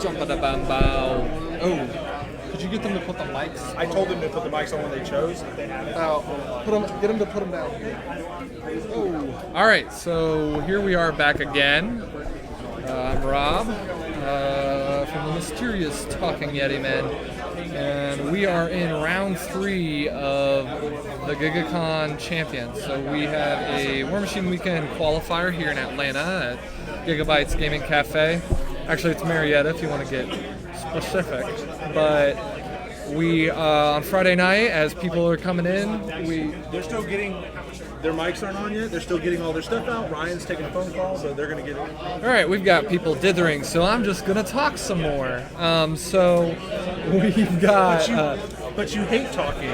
Jumpa-da-bam-bow. Oh, could you get them to put the mics? I told them to put the mics on when they chose. If they have it. Get them to put them down. Oh. All right, so here we are back again. I'm Rob from the mysterious Talking Yeti Men, and we are in round 3 of the Giga-con Champions. So we have a War Machine Weekend qualifier here in Atlanta at Giga-bites Gaming Café. Actually, it's Marietta if you want to get specific. But we on Friday night, as people are coming in, they're still getting. Their mics aren't on yet. They're still getting all their stuff out. Ryan's taking a phone call, so they're going to get it. All right, we've got people dithering, so I'm just going to talk some more. So we've got... But you hate talking.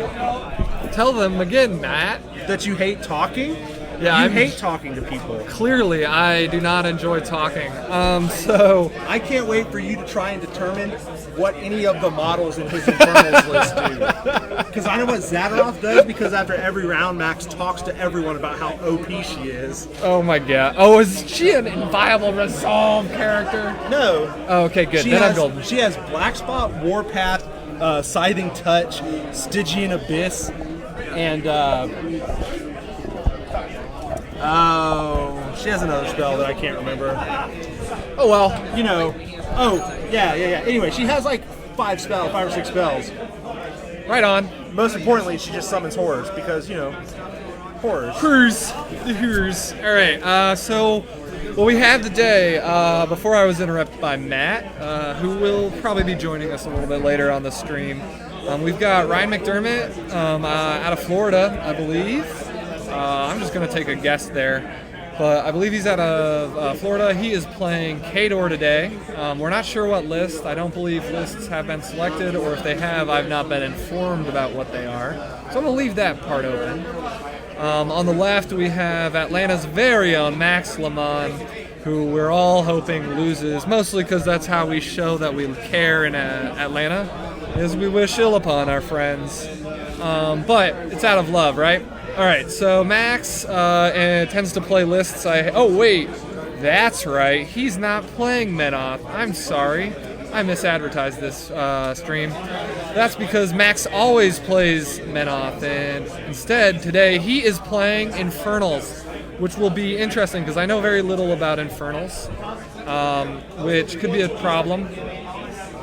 Tell them again, Matt. That you hate talking? Yeah, I hate talking to people. Clearly, I do not enjoy talking. So I can't wait for you to try and determine what any of the models in his Infernals list do. Because I know what Zaateroth does, because after every round, Max talks to everyone about how OP she is. Oh my god. Oh, is she an inviolable resolve character? No. Oh, okay, good. Then I'm golden. She has Black Spot, Warpath, Scything Touch, Stygian Abyss, and... she has another spell that I can't remember. Oh well, you know. Oh, yeah. Anyway, she has like 5 or 6 spells. Right on. Most importantly, she just summons horrors because, you know, horrors. The horrors. All right, so what we have today, before I was interrupted by Matt, who will probably be joining us a little bit later on the stream, we've got Ryan McDermott out of Florida, I believe. I'm just going to take a guess there. But I believe he's out of Florida. He is playing Khador today. We're not sure what list. I don't believe lists have been selected, or if they have, I've not been informed about what they are. So I'm going to leave that part open. On the left, we have Atlanta's very own Max Lamont, who we're all hoping loses, mostly because that's how we show that we care in Atlanta, is we wish ill upon our friends. But it's out of love, right? All right, so Max tends to play lists. Oh, wait, that's right. He's not playing Menoth. I'm sorry. I misadvertised this stream. That's because Max always plays Menoth, and instead, today, he is playing Infernals, which will be interesting because I know very little about Infernals, which could be a problem.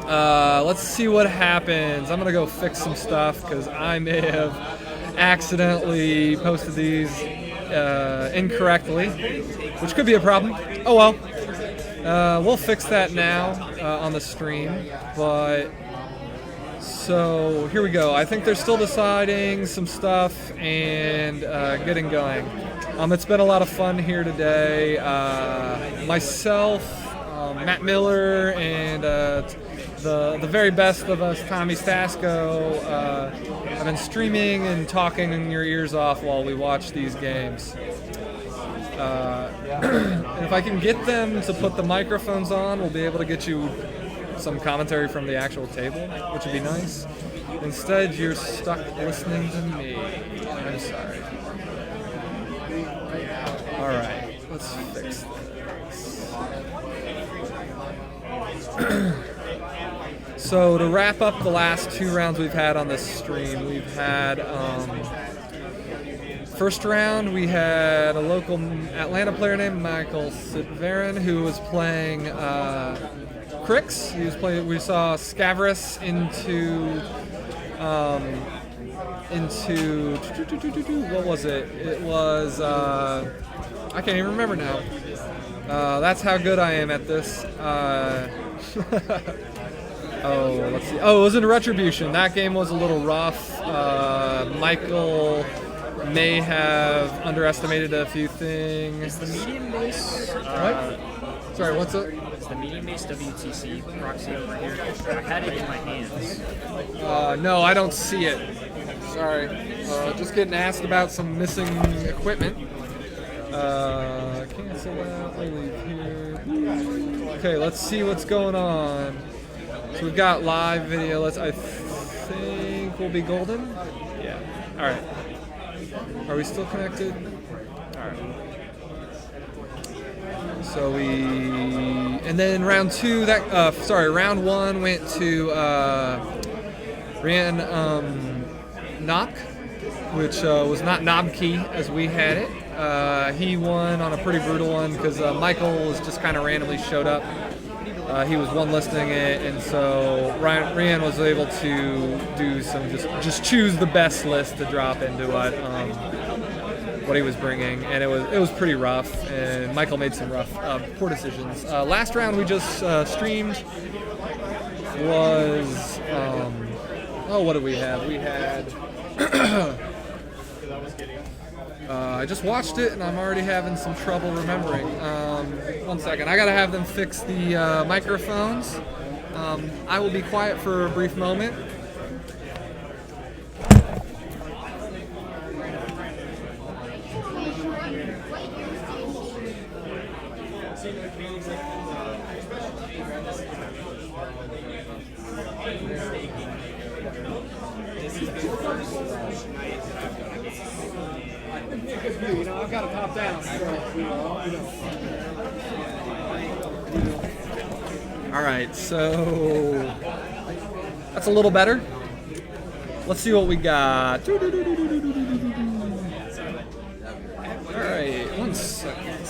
Let's see what happens. I'm going to go fix some stuff because I may have accidentally posted these incorrectly, which could be a problem. Oh well. We'll fix that now on the stream. But so here we go. I think they're still deciding some stuff and getting going. It's been a lot of fun here today. Myself, Matt Miller, and the very best of us, Tommy Stasco, I've been streaming and talking in your ears off while we watch these games. And if I can get them to put the microphones on, we'll be able to get you some commentary from the actual table, which would be nice. Instead, you're stuck listening to me. I'm sorry. All right, let's fix this. So to wrap up the last 2 rounds we've had on this stream, we've had first round we had a local Atlanta player named Michael Sidvarin who was playing Crix. He was playing. We saw Scavarus into what was it? It was I can't even remember now. That's how good I am at this. Oh, let's see. Oh, it was in Retribution. That game was a little rough. Michael may have underestimated a few things. Is the medium base? What? Sorry, what's it? Is the medium base WTC proxy over here? I had it in my hands. No, I don't see it. Sorry. Just getting asked about some missing equipment. Cancel that. We'll leave here. Okay, let's see what's going on. So we've got live video. I think we'll be golden. Yeah. All right. Are we still connected? All right. So we And then round one went to Knock, which was not Knobkey as we had it. He won on a pretty brutal one because Michael was just kind of randomly showed up. He was one listing it, and so Ryan was able to do some just choose the best list to drop into what he was bringing, and it was pretty rough. And Michael made some poor decisions. Last round we just streamed was what did we have? We had. I just watched it and I'm already having some trouble remembering. 1 second, I gotta have them fix the microphones. I will be quiet for a brief moment. You know, I've got to pop down. All right, so that's a little better. Let's see what we got. All right, 1 second.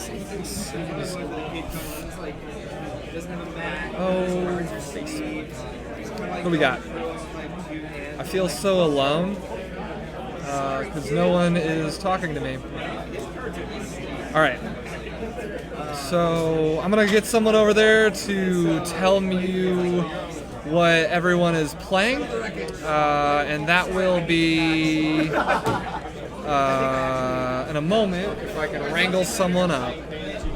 What do we got? I feel so alone. Because no one is talking to me. All right. So I'm going to get someone over there to tell me what everyone is playing. And that will be in a moment if I can wrangle someone up.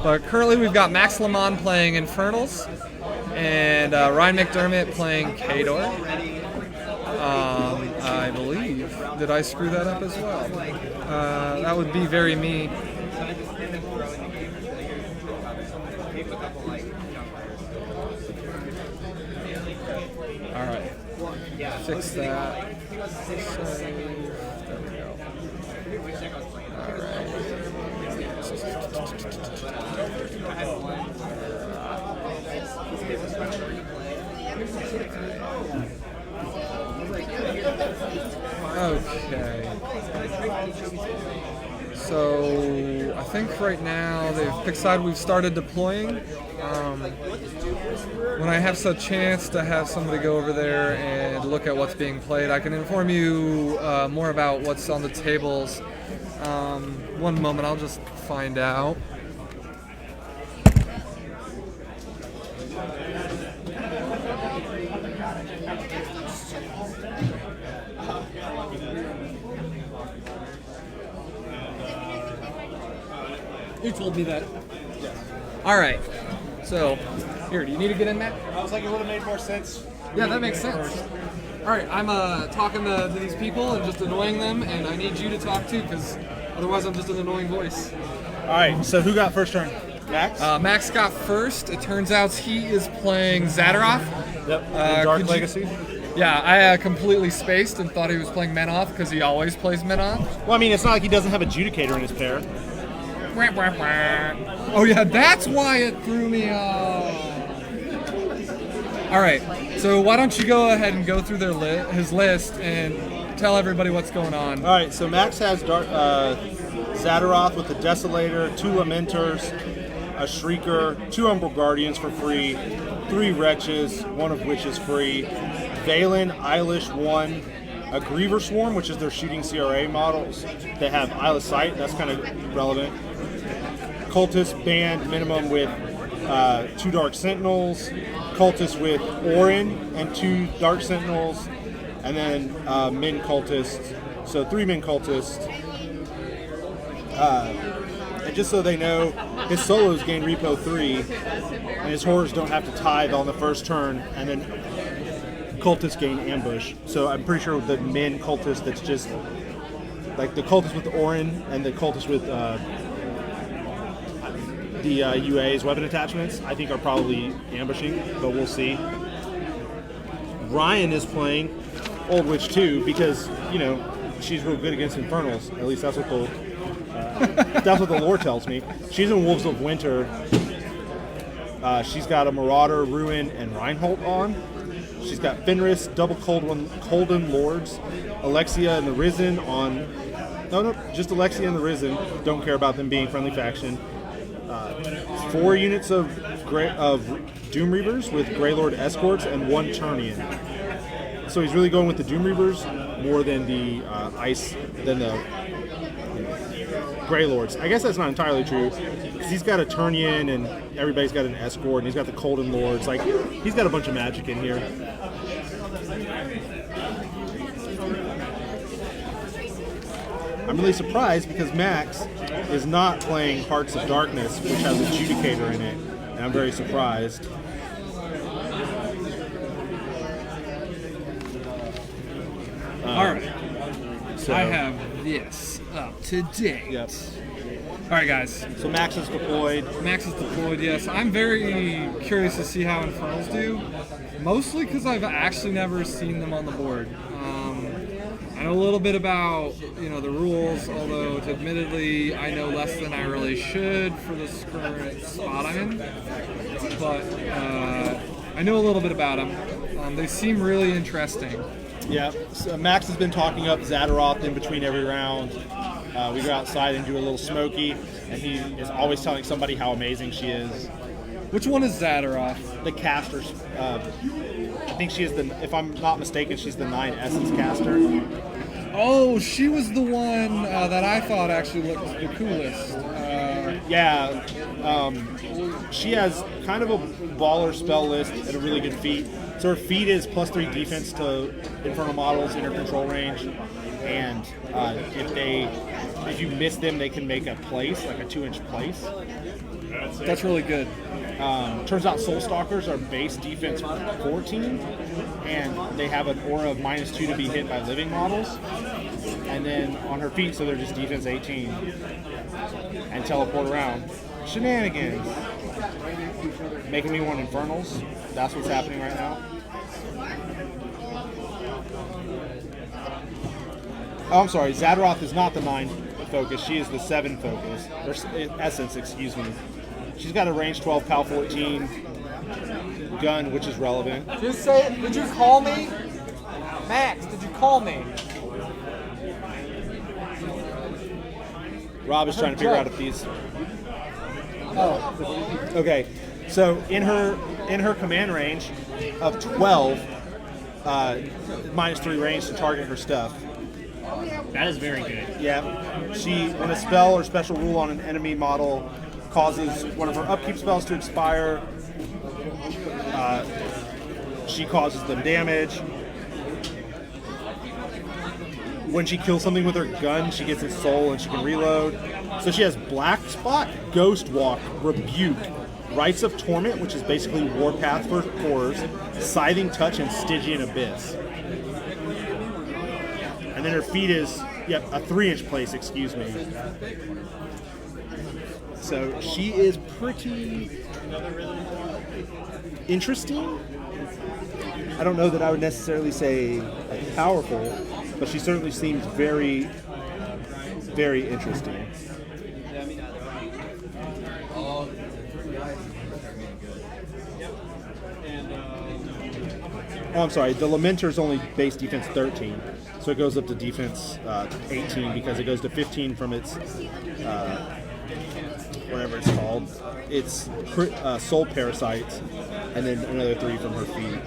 But currently we've got Max Lemon playing Infernals and Ryan McDermott playing Khador. I believe. Did I screw that up as well? That would be very me. All right. Fix that. Save. There we go. All right. Okay. So I think right now they've picked side. We've started deploying. When I have such chance to have somebody go over there and look at what's being played, I can inform you more about what's on the tables. 1 moment, I'll just find out. You told me that. Yes. All right. So, here, do you need to get in that? I was like, it would have made more sense. Yeah, that makes sense. All right, I'm talking to these people and just annoying them, and I need you to talk too, because otherwise I'm just an annoying voice. All right, so who got first turn? Max? Max got first. It turns out he is playing Zaateroth. Yep, Dark Legacy. Yeah, I completely spaced and thought he was playing Menoth, because he always plays Menoth. Well, I mean, it's not like he doesn't have Adjudicator in his pair. Oh yeah, that's why it threw me off. All right, so why don't you go ahead and go through his list and tell everybody what's going on. All right, so Max has Zaateroth with the Desolator, 2 Lamentors, a Shrieker, 2 Umbral Guardians for free, 3 Wretches, 1 of which is free, Valen, Eilish 1, a Griever Swarm, which is their shooting CRA models. They have Isle of Sight, that's kind of relevant. Cultist band minimum with 2 Dark Sentinels, Cultist with Orin and 2 Dark Sentinels, and then Min Cultist, so 3 Min Cultists. And just so they know, his solos gain Repo 3, and his horrors don't have to tithe on the first turn, and then Cultists gain Ambush. So I'm pretty sure the Min Cultist that's just, like the Cultist with Orin and the Cultist with the UA's weapon attachments, I think are probably ambushing, but we'll see. Ryan is playing Old Witch 2 because, you know, she's real good against Infernals. At least that's what the lore tells me. She's in Wolves of Winter. She's got a Marauder, Ruin, and Reinhold on. She's got Fenris, double Colden Lords, Alexia and the Risen on... No, just Alexia and the Risen. Don't care about them being friendly faction. 4 units of Doom Reavers with Greylord Escorts and 1 Turnian. So he's really going with the Doom Reavers more than the Greylords. I guess that's not entirely true, because he's got a Turnian and everybody's got an Escort, and he's got the Colden Lords. Like, he's got a bunch of magic in here. I'm really surprised because Max is not playing Hearts of Darkness, which has Adjudicator in it, and I'm very surprised. All right. So I have this up to date. Yep. All right, guys. So Max is deployed. Max is deployed, yes. I'm very curious to see how Infernals do, mostly because I've actually never seen them on the board. I know a little bit about, the rules, although admittedly I know less than I really should for this current spot I'm in. But I know a little bit about them. They seem really interesting. Yeah, so Max has been talking up Zaateroth in between every round. We go outside and do a little smoky, and he is always telling somebody how amazing she is. Which one is Zaateroth? The caster. I think she is if I'm not mistaken, she's the 9 Essence caster. Oh, she was the one that I thought actually looked the coolest. She has kind of a baller spell list and a really good feat. So her feat is +3 defense to Infernal models in her control range, and if you miss them, they can make a place, like a 2-inch place. That's really good. Turns out Soul Stalkers are base defense 14, and they have an aura of -2 to be hit by living models. And then on her feet, so they're just defense 18. And teleport around. Shenanigans. Making me want Infernals. That's what's happening right now. Oh, I'm sorry. Zaateroth is not the 9 focus. She is the 7 focus. Or Essence, excuse me. She's got a range 12, PAL 14 gun, which is relevant. Did you call me? Max, did you call me? Rob is trying to figure out if these... Oh. Okay, so in her command range of 12, -3 range to target her stuff. That is very good. Yeah, when a spell or special rule on an enemy model causes one of her upkeep spells to expire, she causes them damage. When she kills something with her gun, she gets its soul and she can reload. So she has Black Spot, Ghost Walk, Rebuke, Rites of Torment, which is basically Warpath for Horrors, Scything Touch, and Stygian Abyss. And then her feet is, a 3-inch place, excuse me. So she is pretty interesting. I don't know that I would necessarily say powerful, but she certainly seems very, very interesting. Oh, I'm sorry. The Lamenter's only base defense 13, so it goes up to defense 18 because it goes to 15 from its whatever it's called. It's Soul Parasites, and then another 3 from her feet.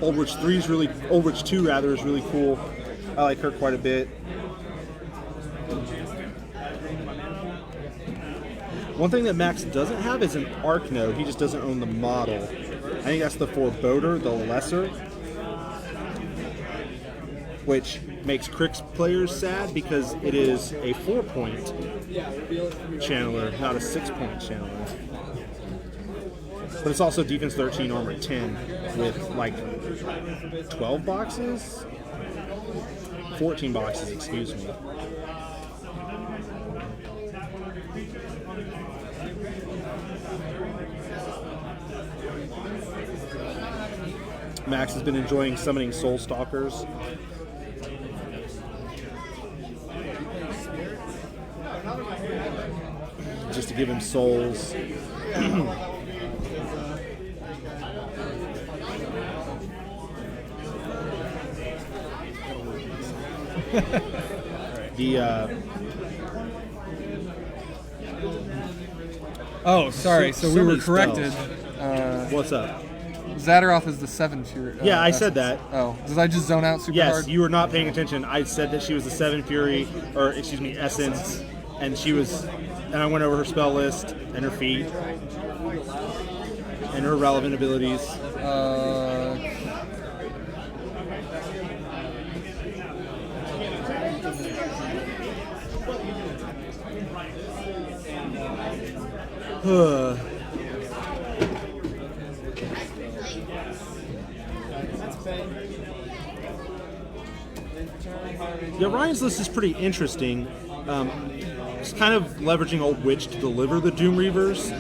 Oldwitch 2 rather is really cool. I like her quite a bit. One thing that Max doesn't have is an Arc Node. He just doesn't own the model. I think that's the Forebodar, the lesser, which makes Crix players sad because it is a 4-point channeler, not a 6-point channeler. But it's also defense 13, armor 10, with like 12 boxes? 14 boxes, excuse me. Max has been enjoying summoning Soul Stalkers. to give him souls. Oh, sorry. So we were many corrected. What's up? Zaateroth is the 7 Fury. Yeah, I said that. Oh, did I just zone out super Yes, hard? you were not paying attention. I said that she was the 7 Fury, or excuse me, Essence, and she was, and I went over her spell list and her feat and her relevant abilities. Yeah, Ryan's list is pretty interesting. It's kind of leveraging Old Witch to deliver the Doom Reavers.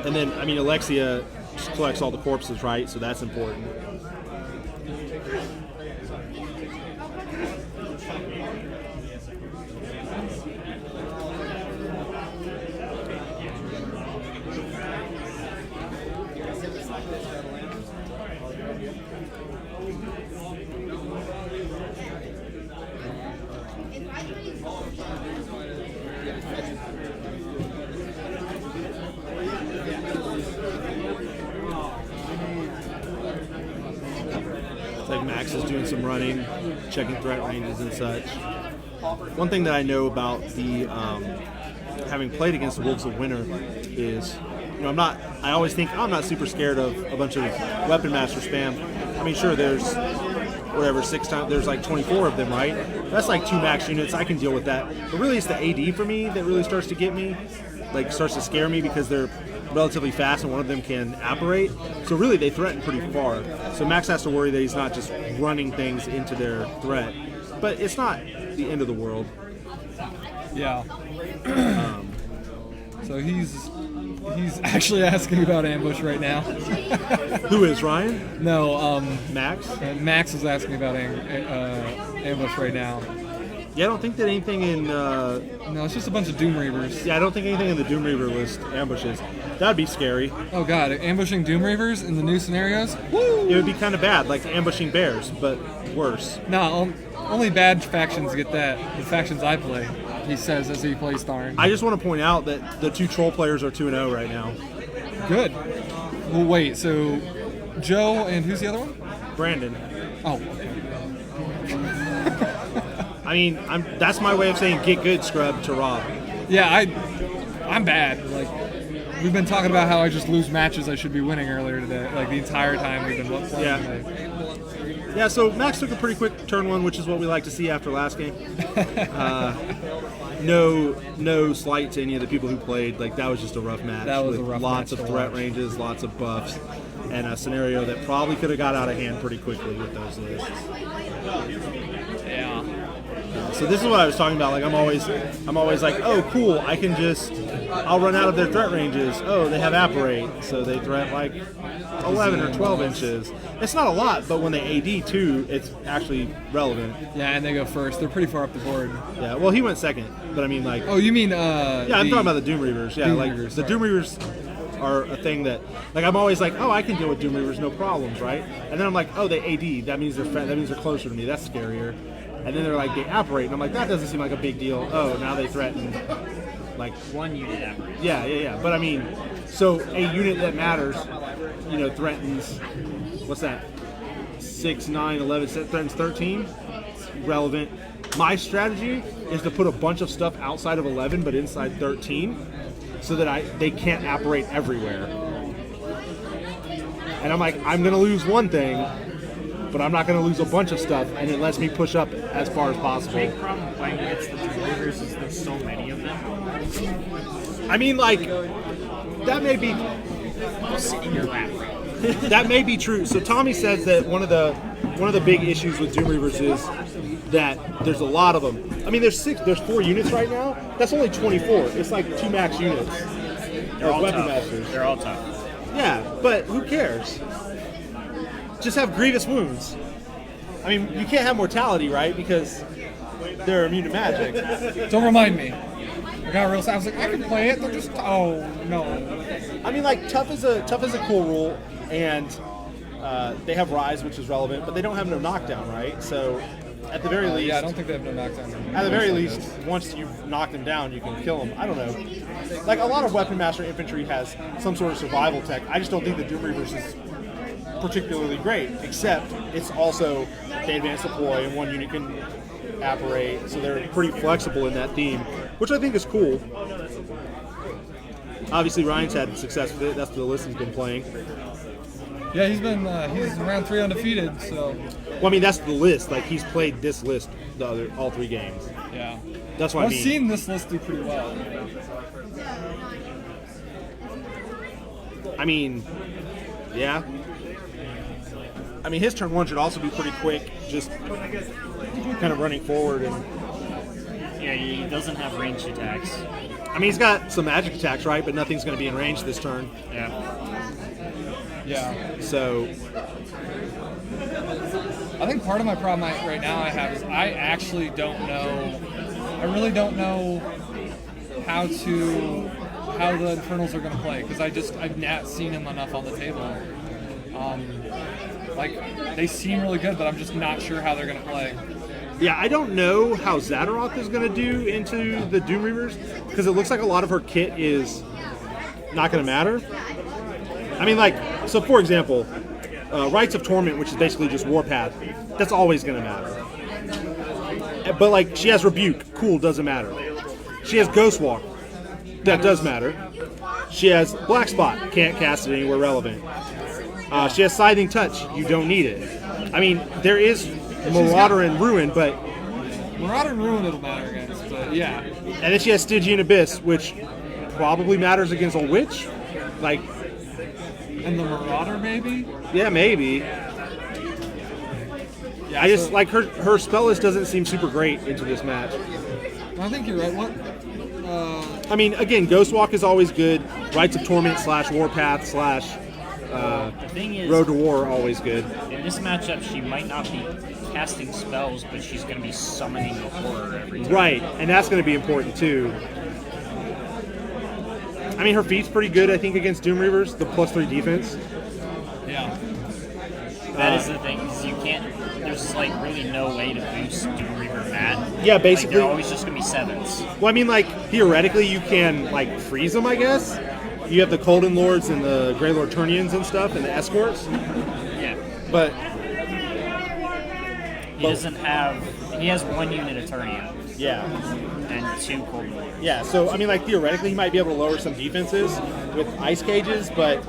And then, I mean, Alexia just collects all the corpses, right? So that's important. It's like Max is doing some running, checking threat ranges and such. One thing that I know about the having played against the Wolves of Winter is, you know, I always think I'm not super scared of a bunch of Weapon Master spam. I mean, sure, there's whatever, 6 times, there's like 24 of them, right? That's like 2 max units, I can deal with that. But really it's the AD for me that really starts to get me, like starts to scare me because they're relatively fast and one of them can apparate. So really they threaten pretty far. So Max has to worry that he's not just running things into their threat. But it's not the end of the world. Yeah. So he's actually asking about ambush right now. Who is, Ryan? No, Max? Max is asking about ambush right now. Yeah, I don't think that anything in... No, it's just a bunch of Doom Reavers. Yeah, I don't think anything in the Doom Reaver list ambushes. That'd be scary. Oh god, ambushing Doom Reavers in the new scenarios? Woo! It would be kind of bad, like ambushing bears, but worse. No, only bad factions get that. The factions I play, he says as he plays Tharn. I just want to point out that the 2 troll players are 2-0 right now. Good. Well, wait, so Joe and who's the other one? Brandon. Oh, okay. I mean, that's my way of saying get good, scrub, to Rob. Yeah, I'm bad. Like, we've been talking about how I just lose matches I should be winning earlier today. Like, the entire time we've been playing today. Yeah, so Max took a pretty quick turn 1, which is what we like to see after last game. No slight to any of the people who played. Like, that was just a rough match. That was with a rough lots match of to threat watch. ranges, lots of buffs, and a scenario that probably could have got out of hand pretty quickly with those lists. Yeah. So this is what I was talking about. Like I'm always like, oh cool, I'll run out of their threat ranges. Oh, they have apparate, so they threat like 11 or 12 inches. It's not a lot, but when they AD too, it's actually relevant. Yeah, and they go first. They're pretty far up the board. Yeah, well he went second, but I mean like. Oh, you mean Yeah, I'm talking about the Doom Reavers. Yeah, Doom like Reavers, the Doom Reavers are a thing that, like I'm always like, oh I can deal with Doom Reavers, no problems, right? And then I'm like, oh they AD, that means they're closer to me. That's scarier. And then they're like, they apparate, and I'm like, that doesn't seem like a big deal. Oh, now they threaten, like 1 unit apparate. Yeah. But I mean, so a unit that matters, you know, threatens, what's that? 6, 9, 11, threatens 13. Relevant. My strategy is to put a bunch of stuff outside of 11, but inside 13, so that they can't apparate everywhere. And I'm like, I'm gonna lose one thing, but I'm not going to lose a bunch of stuff, and it lets me push up as far as possible. The big problem playing against the Doom Reavers is there's so many of them. I mean, like, that may be... They'll sit in your lap, bro. That may be true. So Tommy says that one of the big issues with Doom Reavers is that there's a lot of them. I mean, there's 4 units right now. That's only 24. It's like 2 max units. They're all Weapon tough. Masters. They're all tough. Yeah, but who cares? Just have grievous wounds. I mean, you can't have mortality, right? Because they're immune to magic. Don't remind me. I got real sad. I was like, I can play it. They're just, oh no. I mean, like tough is a cool rule, and they have rise, which is relevant, but they don't have no knockdown, right? So at the very least, yeah, I don't think they have no knockdown. At the very least, once you've knocked them down, you can kill them. I don't know. Like a lot of Weapon Master infantry has some sort of survival tech. I just don't think the Doom Reavers is particularly great, except it's also they advance deploy and one unit can apparate, so they're pretty flexible in that theme, which I think is cool. Obviously, Ryan's had success with it. That's the list he's been playing. Yeah, he's around 3 undefeated, so. Well, I mean, that's the list. Like, he's played this list all 3 games. Yeah. That's what I mean. I've seen this list do pretty well. I mean, yeah. I mean, his turn 1 should also be pretty quick, just kind of running forward. And yeah, he doesn't have ranged attacks. I mean, he's got some magic attacks, right? But nothing's going to be in range this turn. Yeah. Yeah. So I think part of my problem right now I have is I actually don't know. I really don't know how the Infernals are going to play because I've not seen them enough on the table. Like they seem really good, but I'm just not sure how they're going to play. yeah, I don't know how Zaateroth is going to do into the Doom Reavers because it looks like a lot of her kit is not going to matter. I mean, like, so for example, Rites of Torment, which is basically just Warpath, that's always going to matter. But, like, she has Rebuke. Cool, doesn't matter. She has Ghostwalk. That does matter. She has Black Spot. Can't cast it anywhere relevant. She has Scything Touch. You don't need it. I mean, there is Marauder and Ruin, but... Marauder and Ruin it'll matter against, but yeah. And then she has Stygian Abyss, which probably matters against a Witch. Like... And the Marauder, maybe? Yeah, maybe. Yeah, I just, like, her spell list doesn't seem super great into this match. I think you're right. What? I mean, again, Ghostwalk is always good. Rites of Torment / Warpath / The thing is, Road to War are always good. in this matchup, she might not be casting spells, but she's going to be summoning the horror every time. Right, and that's going to be important too. I mean, her feat's pretty good, I think, against Doom Reavers, the +3 defense. Yeah. That is the thing, is you can't, there's like really no way to boost Doom Reaver Mat. Yeah, basically. Like, they're always just going to be 7s. Well, I mean, like, theoretically, you can, like, freeze them, I guess. You have the Colden Lords and the Grey Lord Turnians and stuff, and the Escorts. Yeah. But He doesn't have, he has 1 unit of Turnian yeah. and 2 Cold Lords. Yeah, so, I mean, like, theoretically, he might be able to lower some defenses with Ice Cages, but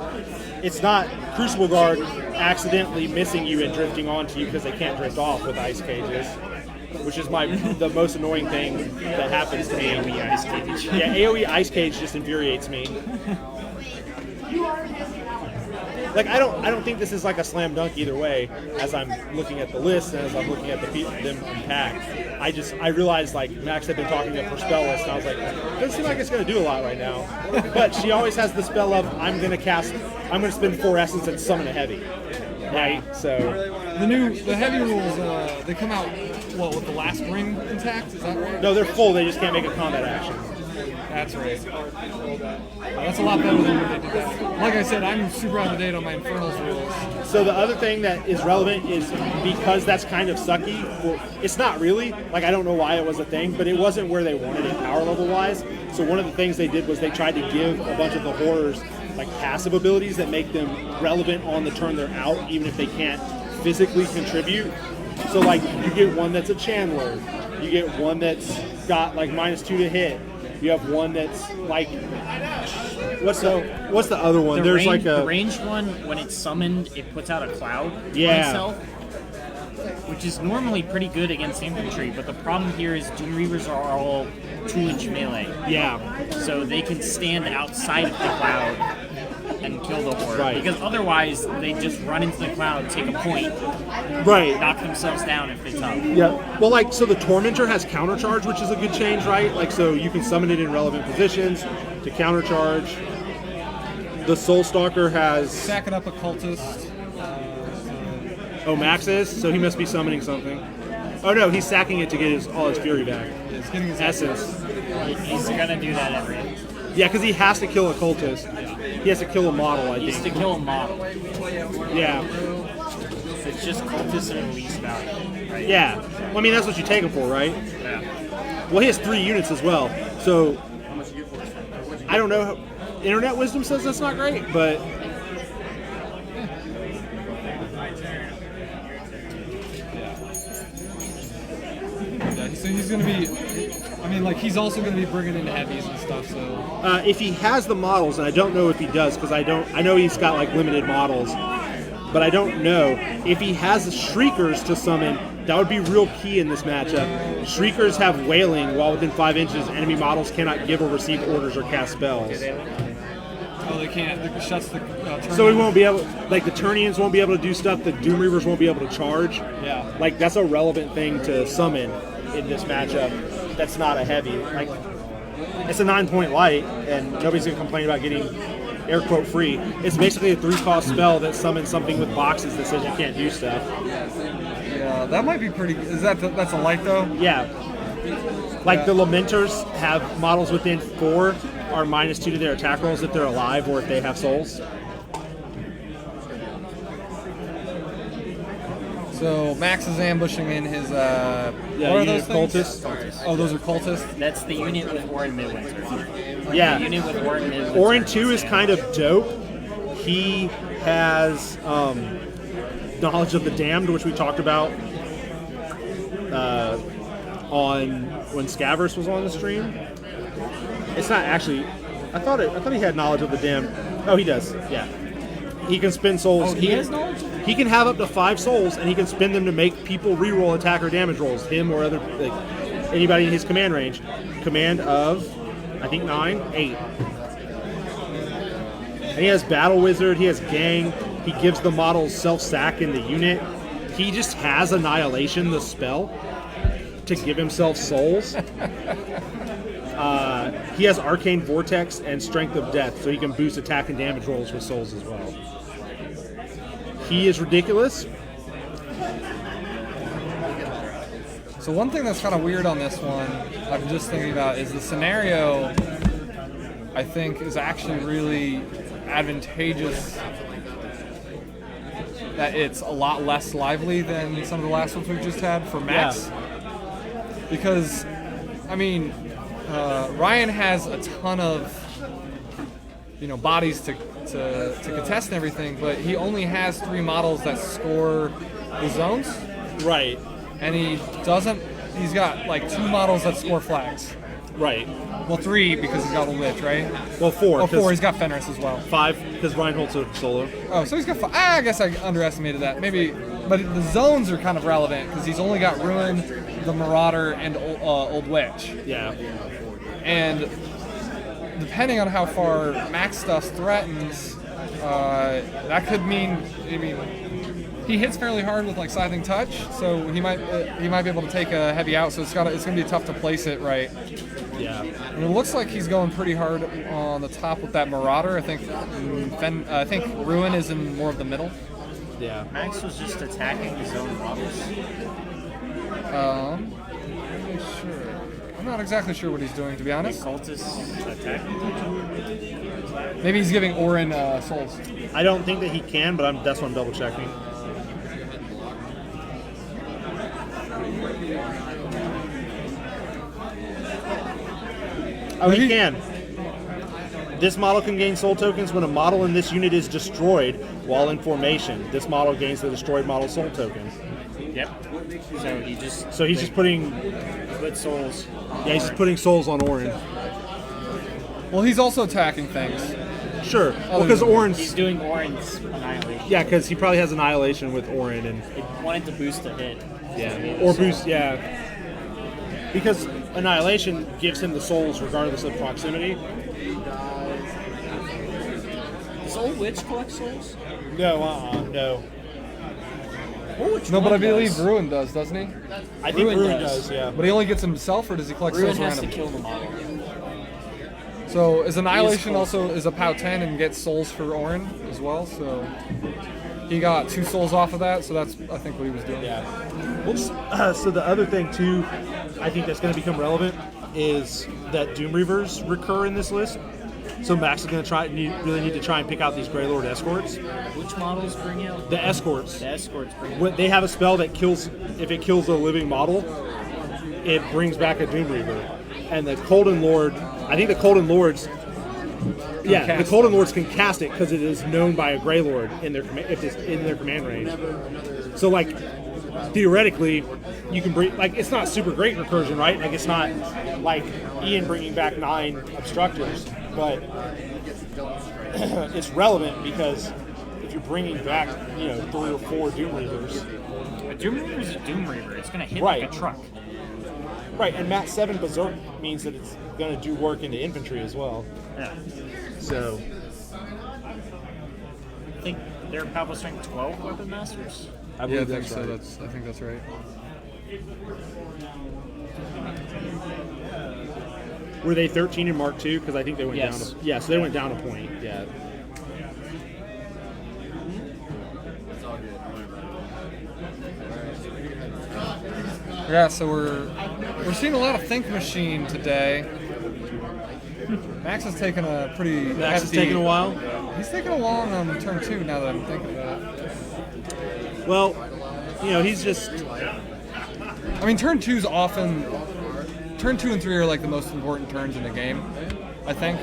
it's not Crucible Guard accidentally missing you and drifting onto you because they can't drift off with Ice Cages, which is the most annoying thing that happens to me. AoE Ice Cage. Yeah, AoE Ice Cage just infuriates me. Like, I don't think this is like a slam dunk either way. As I'm looking at the list and as I'm looking at them unpacked, I realized, like, Max had been talking about her spell list, and I was like, doesn't seem like it's going to do a lot right now. But she always has the spell of I'm going to spend 4 essence and summon a heavy, right? So The heavy rules, they come out, what, with the last ring intact? Is that right? no, they're full. They just can't make a combat action. That's right. That's a lot better than when they did that. Like I said, I'm super out of date on my Infernals rules. So the other thing that is relevant is because that's kind of sucky. Well, it's not really. Like, I don't know why it was a thing, but it wasn't where they wanted it power level wise. So one of the things they did was they tried to give a bunch of the horrors like passive abilities that make them relevant on the turn they're out, even if they can't physically contribute. So, like, you get one that's a Chandler. You get one that's got like -2 to hit. You have one that's like, what's the other one? There's like a the ranged one. When it's summoned, it puts out a cloud on Yeah. itself, which is normally pretty good against infantry. But the problem here is Doom Reavers are all 2-inch melee, yeah. so they can stand outside of the cloud and kill the horde. Right. Because otherwise, they just run into the cloud, take a point, Right. knock themselves down if it's up. Yeah. Well, like, so the Tormentor has countercharge, which is a good change, right? Like, so you can summon it in relevant positions to countercharge. The Soul Stalker has Sacking up a cultist. Max is, so he must be summoning something. Oh no, he's sacking it to get all his fury back. He's getting his Essence. He's gonna do that every. Yeah, because he has to kill a cultist. He has to kill a model, I He has think. to kill a model. Yeah. It's just cultists are the least valuable, right? Yeah. Well, I mean, that's what you take him for, right? Yeah. Well, he has 3 units as well. So, I don't know. Internet wisdom says that's not great, but... Yeah, so he's going to be... I mean, like, he's also going to be bringing in heavies and stuff, so... if he has the models, and I don't know if he does, because I know he's got, like, limited models, but I don't know. If he has the Shriekers to summon, that would be real key in this matchup. Shriekers have Wailing, while within 5 inches, enemy models cannot give or receive orders or cast spells. Oh, they can't. It shuts the turn. So he won't be able, like the Turnians won't be able to do stuff, the Doom Reavers won't be able to charge. Yeah. Like, that's a relevant thing to summon in this matchup that's not a heavy. Like, it's a 9-point light, and nobody's going to complain about getting air quote free. It's basically a 3-cost spell that summons something with boxes that says you can't do stuff. Yeah, that might be pretty... That's a light, though? Yeah. Like, the Lamenters have models within 4 are -2 to their attack rolls if they're alive or if they have souls. So Max is ambushing in his. Yeah, what are unit those things? cultists. Oh, those are cultists. That's the unit with Orin Midwinter. Yeah. The unit with Orin Midwinter. Orin 2 is kind of dope. He has Knowledge of the Damned, which we talked about on when Scavers was on the stream. It's not actually. I thought he had Knowledge of the Damned. Oh, he does. Yeah. He can spend souls. Oh, he has knowledge? He can have up to 5 souls, and he can spend them to make people reroll attack or damage rolls. Him or other anybody in his command range. Command of, I think 9, 8. And he has Battle Wizard. He has Gang. He gives the models self-sack in the unit. He just has Annihilation, the spell, to give himself souls. He has Arcane Vortex and Strength of Death, so he can boost attack and damage rolls with souls as well. He is ridiculous. So one thing that's kind of weird on this one, I'm just thinking about, is the scenario. I think is actually really advantageous. That it's a lot less lively than some of the last ones we've just had for Max. Yeah. Because, I mean, Ryan has a ton of, bodies to contest and everything, but he only has 3 models that score the zones. Right. And he's got like 2 models that score flags. Right. Well, 3 because he's got a Lich, right? Well, 4. Oh, 4, he's got Fenris as well. 5 because Ryan holds a solo. Oh, so he's got 5. I guess I underestimated that. Maybe, but the zones are kind of relevant because he's only got Ruin, the Marauder, and Old Witch. Yeah. And depending on how far Max stuff threatens, that could mean. I mean, he hits fairly hard with like Scything Touch, so he might be able to take a heavy out. So it's gonna be tough to place it right. Yeah. And it looks like he's going pretty hard on the top with that Marauder. I think Ruin is in more of the middle. Yeah. Max was just attacking his own models. I'm not exactly sure what he's doing, to be honest. Cultists attacking. Maybe he's giving Orin souls. I don't think that he can, but that's what I'm double checking. Oh, he can. This model can gain soul tokens when a model in this unit is destroyed while in formation. This model gains the destroyed model soul token. Yep. So he's just putting put souls. Yeah, he's just putting souls on Orin. Well, he's also attacking things. Sure. Well, because Orin's He's doing Orin's Annihilation. yeah, because he probably has Annihilation with Orin and He wanted to boost a hit. yeah, or boost because Annihilation gives him the souls regardless of proximity. Does Old Witch collect souls? No, no. No, but I believe Ruin does, doesn't he? I think Ruin does. does, yeah. But he only gets himself, or does he collect Ruin souls has to random? kill the model. So is Annihilation close. also is a POW 10 and gets souls for Orin as well? So he got 2 souls off of that, so that's I think what he was doing. Yeah. Well, so the other thing too, I think that's going to become relevant is that Doom Reavers recur in this list. So Max is going to really need to try and pick out these Grey Lord escorts. Which models bring out? The escorts. The escorts bring out. They have a spell that kills, if it kills a living model, it brings back a Doom Reaver. And the Colden Lord, I think the Colden Lords, the Colden Lords can cast it because it is known by a Grey Lord if it's in their command range. So like, theoretically, you can bring, like, it's not super great recursion, right? Like, it's not like Ian bringing back 9 obstructors, but it's relevant because if you're bringing back, 3 or 4 Doom Reavers. A Doom Reaver is a Doom Reaver. It's going to hit Right. like a truck. Right, and Mat 7 Berserk means that it's going to do work in the infantry as well. Yeah. So, I think they're Power Strength 12 Weapon Masters. I Yeah, I believe think that's so. right. I think that's right. Were they 13 in Mark II? Because I think they went Yes. down. So they went down a point. Yeah. Yeah, so we're seeing a lot of Think Machine today. Max is taking a pretty Max is hefty- taking a while. He's taking a long on turn 2 now that I'm thinking about it. Well, he's just. I mean, turn 2 is often... Turn 2 and 3 are like the most important turns in the game, I think.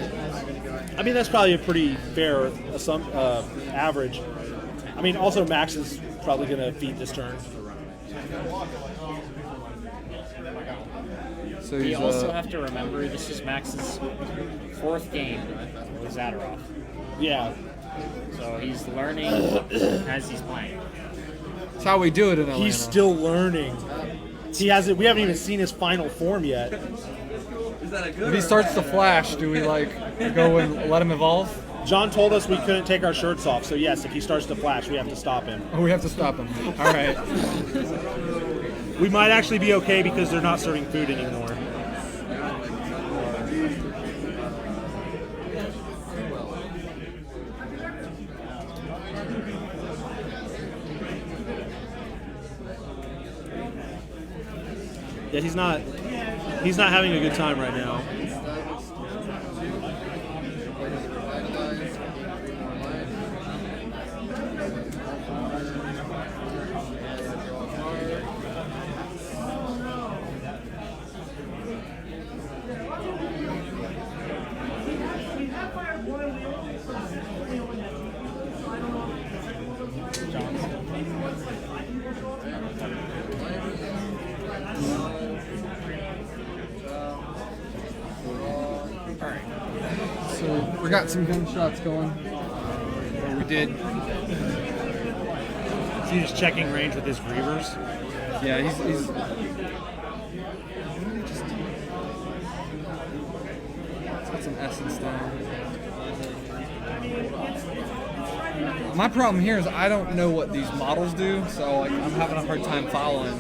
I mean, that's probably a pretty fair average. I mean, also Max is probably going to feed this turn. So We he's, also have to remember this is Max's 4th game with Zaateroth. Yeah. So he's learning as he's playing. That's how we do it in Atlanta. He's still learning. We haven't even seen his final form yet. If he starts to flash, do we go and let him evolve? John told us we couldn't take our shirts off, so yes, if he starts to flash, we have to stop him. Oh, we have to stop him. All right. We might actually be okay because they're not serving food anymore. Yeah, he's not having a good time right now. So we got some gunshots going. Or we did. Is he just checking range with his Grievers? Yeah, he's got some essence down. My problem here is I don't know what these models do, so I'm having a hard time following.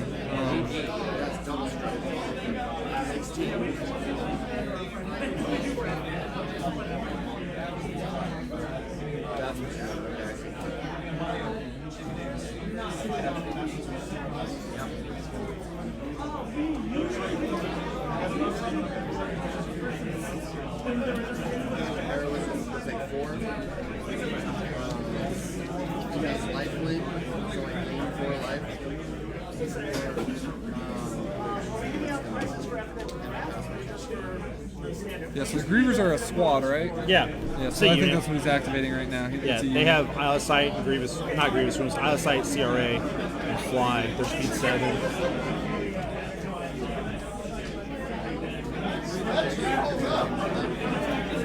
Yeah, so the Grievers are a squad, right? Yeah. Yeah, It's so a I think unit. that's what he's activating right now. Yeah, they have Isle of Sight and Grievous, not Grievous Wounds, Isle of Sight, CRA, and Fly. They're speed 7.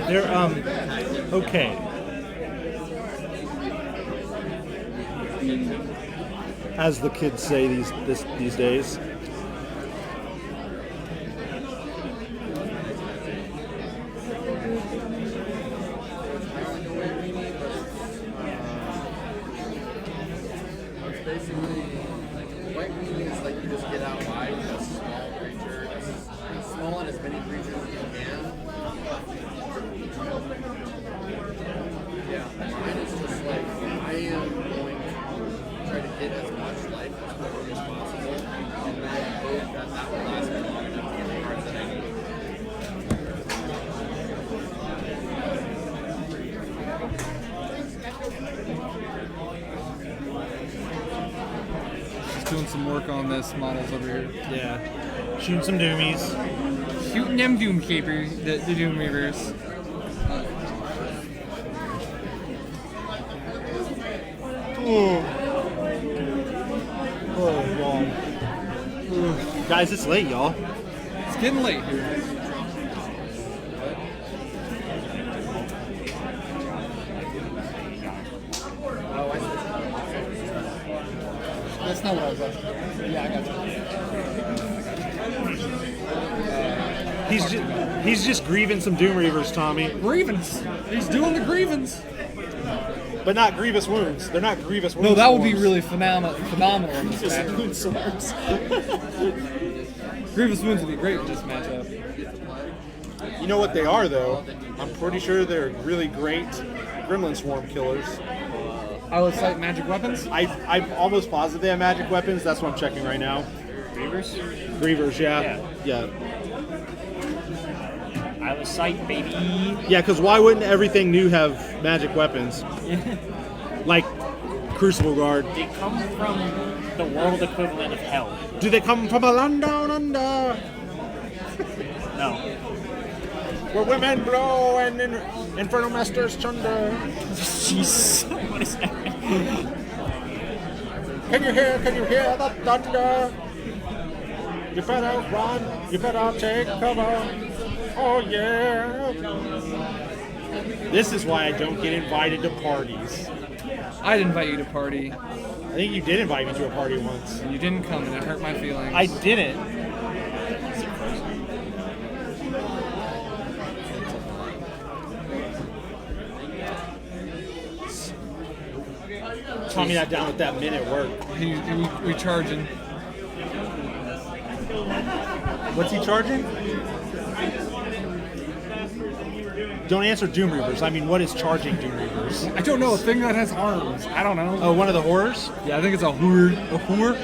They're, okay. As the kids say these days. Basically, white meaning is like you just get out wide with a small creature, as small and as many creatures as you can. Yeah, mine is just like I am going to as much life as quickly as possible, and then hope that that will last me long enough to get the cards that I need. Just doing some work on this models over here. Yeah. Shooting some doomies. Shooting them Doomkeeper, the Doom Reavers. Oh, God. Guys, it's late, y'all. It's getting late here. That's not what I was asking. Yeah, I got you. He's just grieving some Doom Reavers, Tommy. Grievance. He's doing the grievance. But not grievous wounds. They're not grievous wounds. No, that would be forms. really phenomenal in this match. Wound swords. Grievous wounds would be great in this matchup. You know what they are, though? I'm pretty sure they're really great Gremlin Swarm killers. I would cite magic weapons. I'm almost positive they have magic weapons. That's what I'm checking right now. Grievers? Grievers, yeah. I was sight, baby. Yeah, because why wouldn't everything new have magic weapons? Like Crucible Guard. They come from the world equivalent of hell. Do they come from a land down under? No. Where women blow and Infernal Masters chunder. Jeez. What is that? Can you hear the thunder? You better run, you better take cover. Oh yeah. This is why I don't get invited to parties. I'd invite you to party. I think you did invite me to a party once. And you didn't come, and it hurt my feelings. I didn't. Tommy not down with that minute work. He recharging. What's he charging? Don't answer Doom Reavers. I mean, what is charging Doom Reavers? I don't know, a thing that has arms. I don't know. Oh, one of the horrors? Yeah, I think it's a whore. A whore?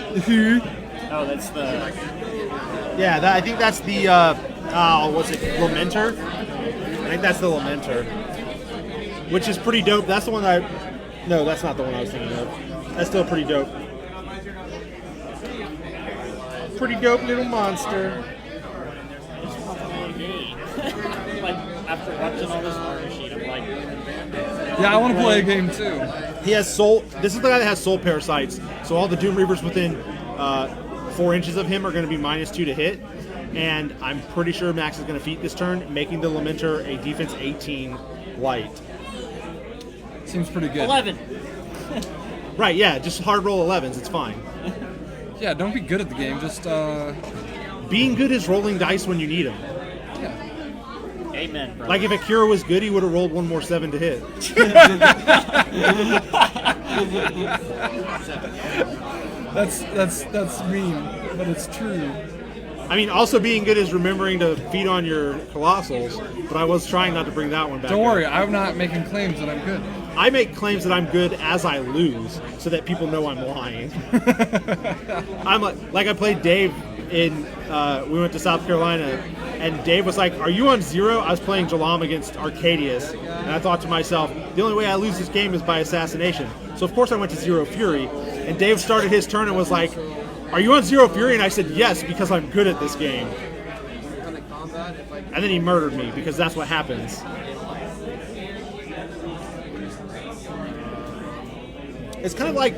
Oh, that's the... Yeah, I think that's the, what's it, Lamenter? I think that's the Lamenter. Which is pretty dope. That's the one no, that's not the one I was thinking of. That's still pretty dope. Pretty dope little monster. Like, after watching all this War Machine, I'm like... Yeah, I want to play a game too. He has soul. This is the guy that has soul parasites. So all the Doom Reavers within 4 inches of him are going to be -2 to hit. And I'm pretty sure Max is going to feat this turn, making the Lamenter a defense 18 light. Seems pretty good. 11! Right, yeah, just hard roll 11s. It's fine. Yeah, don't be good at the game. Just, Being good is rolling dice when you need them. yeah. Amen, bro. Like if Akira was good, he would have rolled 1 more 7 to hit. That's mean, but it's true. I mean, also being good is remembering to feed on your Colossals, but I was trying not to bring that one back. Don't up. worry, I'm not making claims that I'm good. I make claims that I'm good as I lose, so that people know I'm lying. I'm like I played Dave in. We went to South Carolina, and Dave was like, "Are you on 0?" I was playing Jalam against Arcadius, and I thought to myself, "The only way I lose this game is by assassination." So of course I went to 0 Fury, and Dave started his turn and was like, "Are you on 0 Fury?" And I said, "Yes, because I'm good at this game." And then he murdered me because that's what happens. It's kind of like,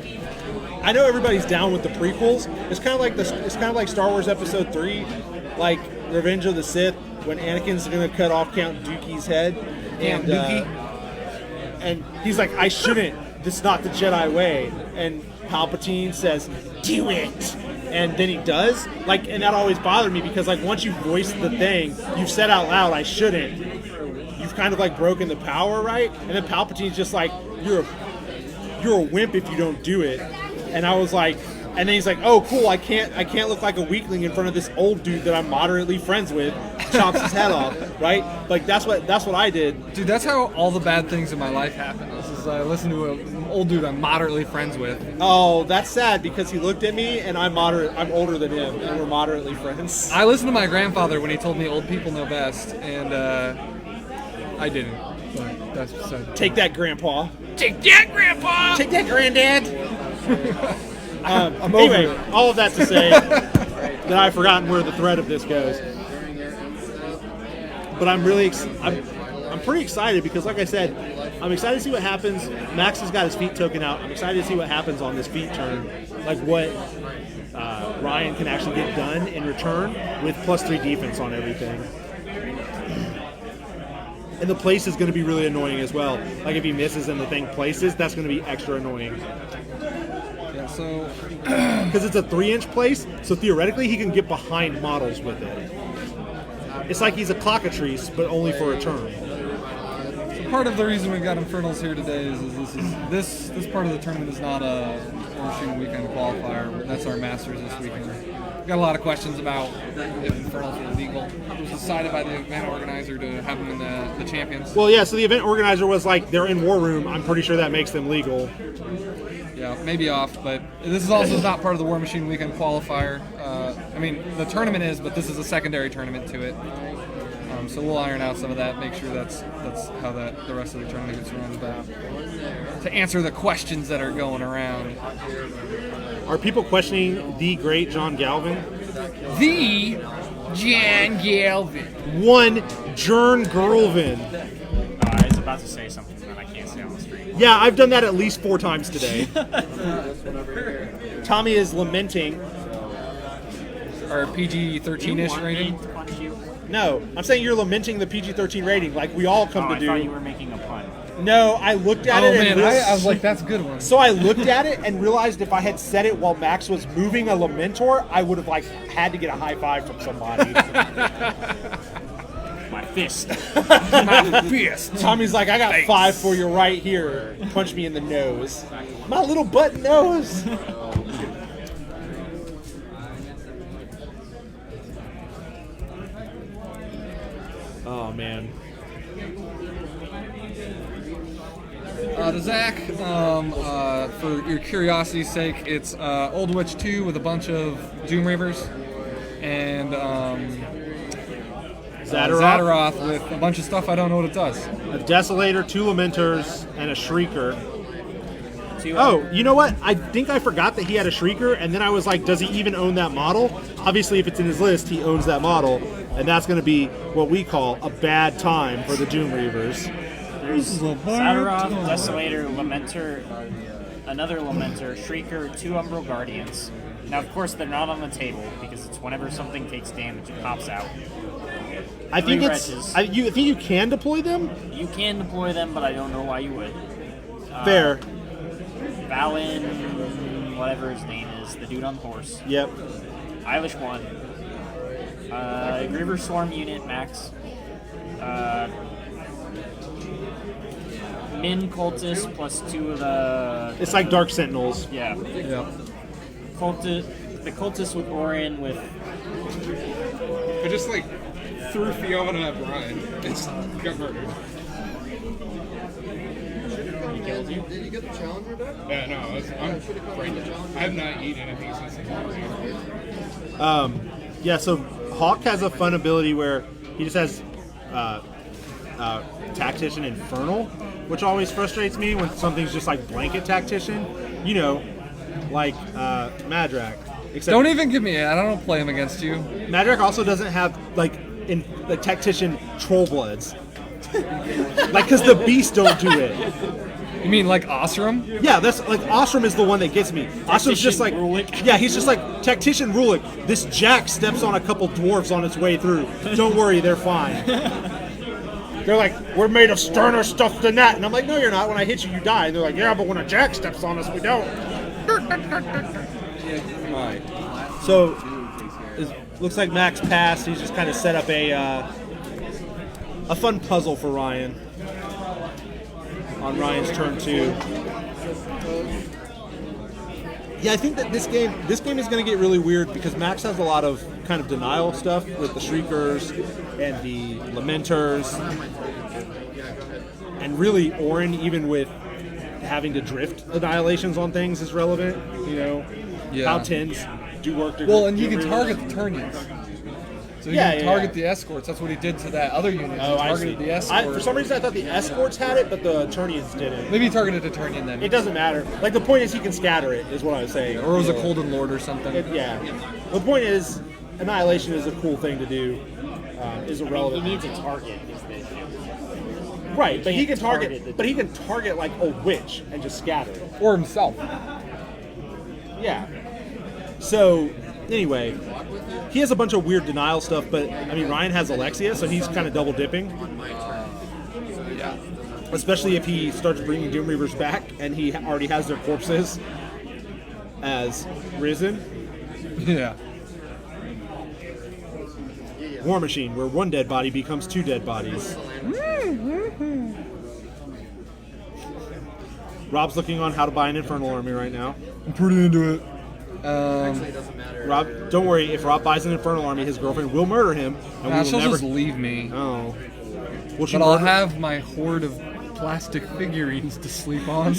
I know everybody's down with the prequels. It's kind of like Star Wars Episode 3, like Revenge of the Sith, when Anakin's going to cut off Count Dookie's head, and he's like, "I shouldn't. This is not the Jedi way." And Palpatine says, "Do it." And then he does. Like, and that always bothered me because like once you voiced the thing, you've said out loud, "I shouldn't." You've kind of like broken the power, right? And then Palpatine's just like, "You're a wimp if you don't do it." And I was like, And then he's like, "Oh, cool! I can't look like a weakling in front of this old dude that I'm moderately friends with." Chops his head off, right? Like that's what I did. Dude, that's how all the bad things in my life happen. This is I listen to an old dude I'm moderately friends with. Oh, that's sad because he looked at me and I'm older than him, and we're moderately friends. I listened to my grandfather when he told me old people know best, and I didn't. But that's beside. Take that, Grandpa. Take that, Grandpa! Take that, Granddad. I'm Anyway, over it. all of that to say that I've forgotten where the thread of this goes. But I'm really, I'm pretty excited because, like I said, I'm excited to see what happens. Max has got his feet token out. I'm excited to see what happens on this feet turn, like what Ryan can actually get done in return with +3 defense on everything. And the place is going to be really annoying as well. Like if he misses and the thing places, that's going to be extra annoying. Yeah, so Because it's a 3-inch place, so theoretically he can get behind models with it. It's like he's a cockatrice, but only for a turn. part of the reason we've got Infernals here today is this part of the tournament is not a War Machine Weekend qualifier. That's our Masters this weekend. We've got a lot of questions about if Infernals are legal. It was decided by the event organizer to have them in the champions. Well, yeah, so the event organizer was like, they're in War Room. I'm pretty sure that makes them legal. Yeah, maybe off, but this is also not part of the War Machine Weekend qualifier. I mean, the tournament is, but this is a secondary tournament to it. So we'll iron out some of that, make sure that's how the rest of the tournament gets run. But to answer the questions that are going around, Are people questioning the great John Galvin? the Jan Galvin. One Jern Gerlvin. I was about to say something that I can't say on the stream. Yeah, I've done that at least 4 times today. Tommy is lamenting. Our PG-13-ish rating. No, I'm saying you're lamenting the PG-13 rating, like we all come Oh, to I do. thought you were making a pun. No, I looked at Oh it man, and I was like, that's a good one. so I looked at it and realized if I had said it while Max was moving a Lamentor, I would have like had to get a high five from somebody. My fist. My fist. Tommy's like, I got Thanks. 5 for you right here. Punch me in the nose. My little butt nose. Oh man. To Zach, for your curiosity's sake, it's Old Witch 2 with a bunch of Doom Reavers, and Zaateroth with a bunch of stuff I don't know what it does. A Desolator, 2 Lamentors, and a Shrieker. See, Oh, you know what? I think I forgot that he had a Shrieker, and then I was like, does he even own that model? Obviously, if it's in his list, he owns that model, and that's going to be what we call a bad time for the Doom Reavers. There's Zaateroth, Desolator, Lamenter, another Lamenter, Shrieker, 2 Umbral Guardians. Now, of course, they're not on the table because it's whenever something takes damage, it pops out. I think 3 it's. wretches. I think you can deploy them. You can deploy them, but I don't know why you would. Fair. Valen, whatever his name is, the dude on the horse. Yep. Eilish 1. Griever Swarm unit, max. Min Cultist plus 2 of the... It's like Dark Sentinels. Yeah. Yeah. The Cultist with Orion with... I just like threw Fiona at Brian. It's got murdered. He killed you? Did you get the Challenger deck? Yeah, no, I'm great. I have not eaten anything since the Yeah, so Hawk has a fun ability where he just has Tactician Infernal, which always frustrates me when something's just like blanket Tactician. You know, like Madrak. Except Don't even give me it. I don't play him against you. Madrak also doesn't have like Tactician Trollbloods. Like, because the beasts don't do it. You mean like Osram? Yeah, that's like Ostrom is the one that gets me. Ostrom's just like, Rulik. yeah, he's just like Tactician Rulik. This Jack steps on a couple dwarves on its way through. Don't worry, they're fine. They're like, we're made of sterner stuff than that, and I'm like, no, you're not. When I hit you, you die. And they're like, yeah, but when a Jack steps on us, we don't. All right. So it looks like Max passed. He's just kind of set up a fun puzzle for Ryan. On Ryan's turn 2. Yeah, I think that this game is going to get really weird because Max has a lot of kind of denial stuff with the Shriekers and the Lamenters, and really Orin, even with having to drift annihilations on things, is relevant. You know, how tens do work. To Well, and he can target the Turnians. So he Yeah, can yeah, target the escorts. That's what he did to that other unit. Oh, He I targeted see. the escorts. For some reason, I thought the escorts had it, but the Turnians didn't. Maybe he targeted a Turnian then. It doesn't matter. Like, the point is he can scatter it, is what I was saying. Or it was a You know, Colden Lord or something. yeah. The point is, annihilation is a cool thing to do. Is He irrelevant. needs a target. Is the issue. Right, but he can can't target. target the- But he can target like a witch and just scatter it. Or himself. Yeah. So anyway, he has a bunch of weird denial stuff, but I mean Ryan has Alexia, so he's kind of double dipping. Yeah. Especially if he starts bringing Doom Reavers back and he already has their corpses as risen. Yeah. War Machine, where one dead body becomes two dead bodies. Rob's looking on how to buy an Infernal army right now. I'm pretty into it. Actually, it doesn't matter. Rob, don't worry. If Rob buys an Infernal army, his girlfriend will murder him, and Nah, we she'll will never. just leave me. Oh. Will she But I'll murder- have my horde of plastic figurines to sleep on.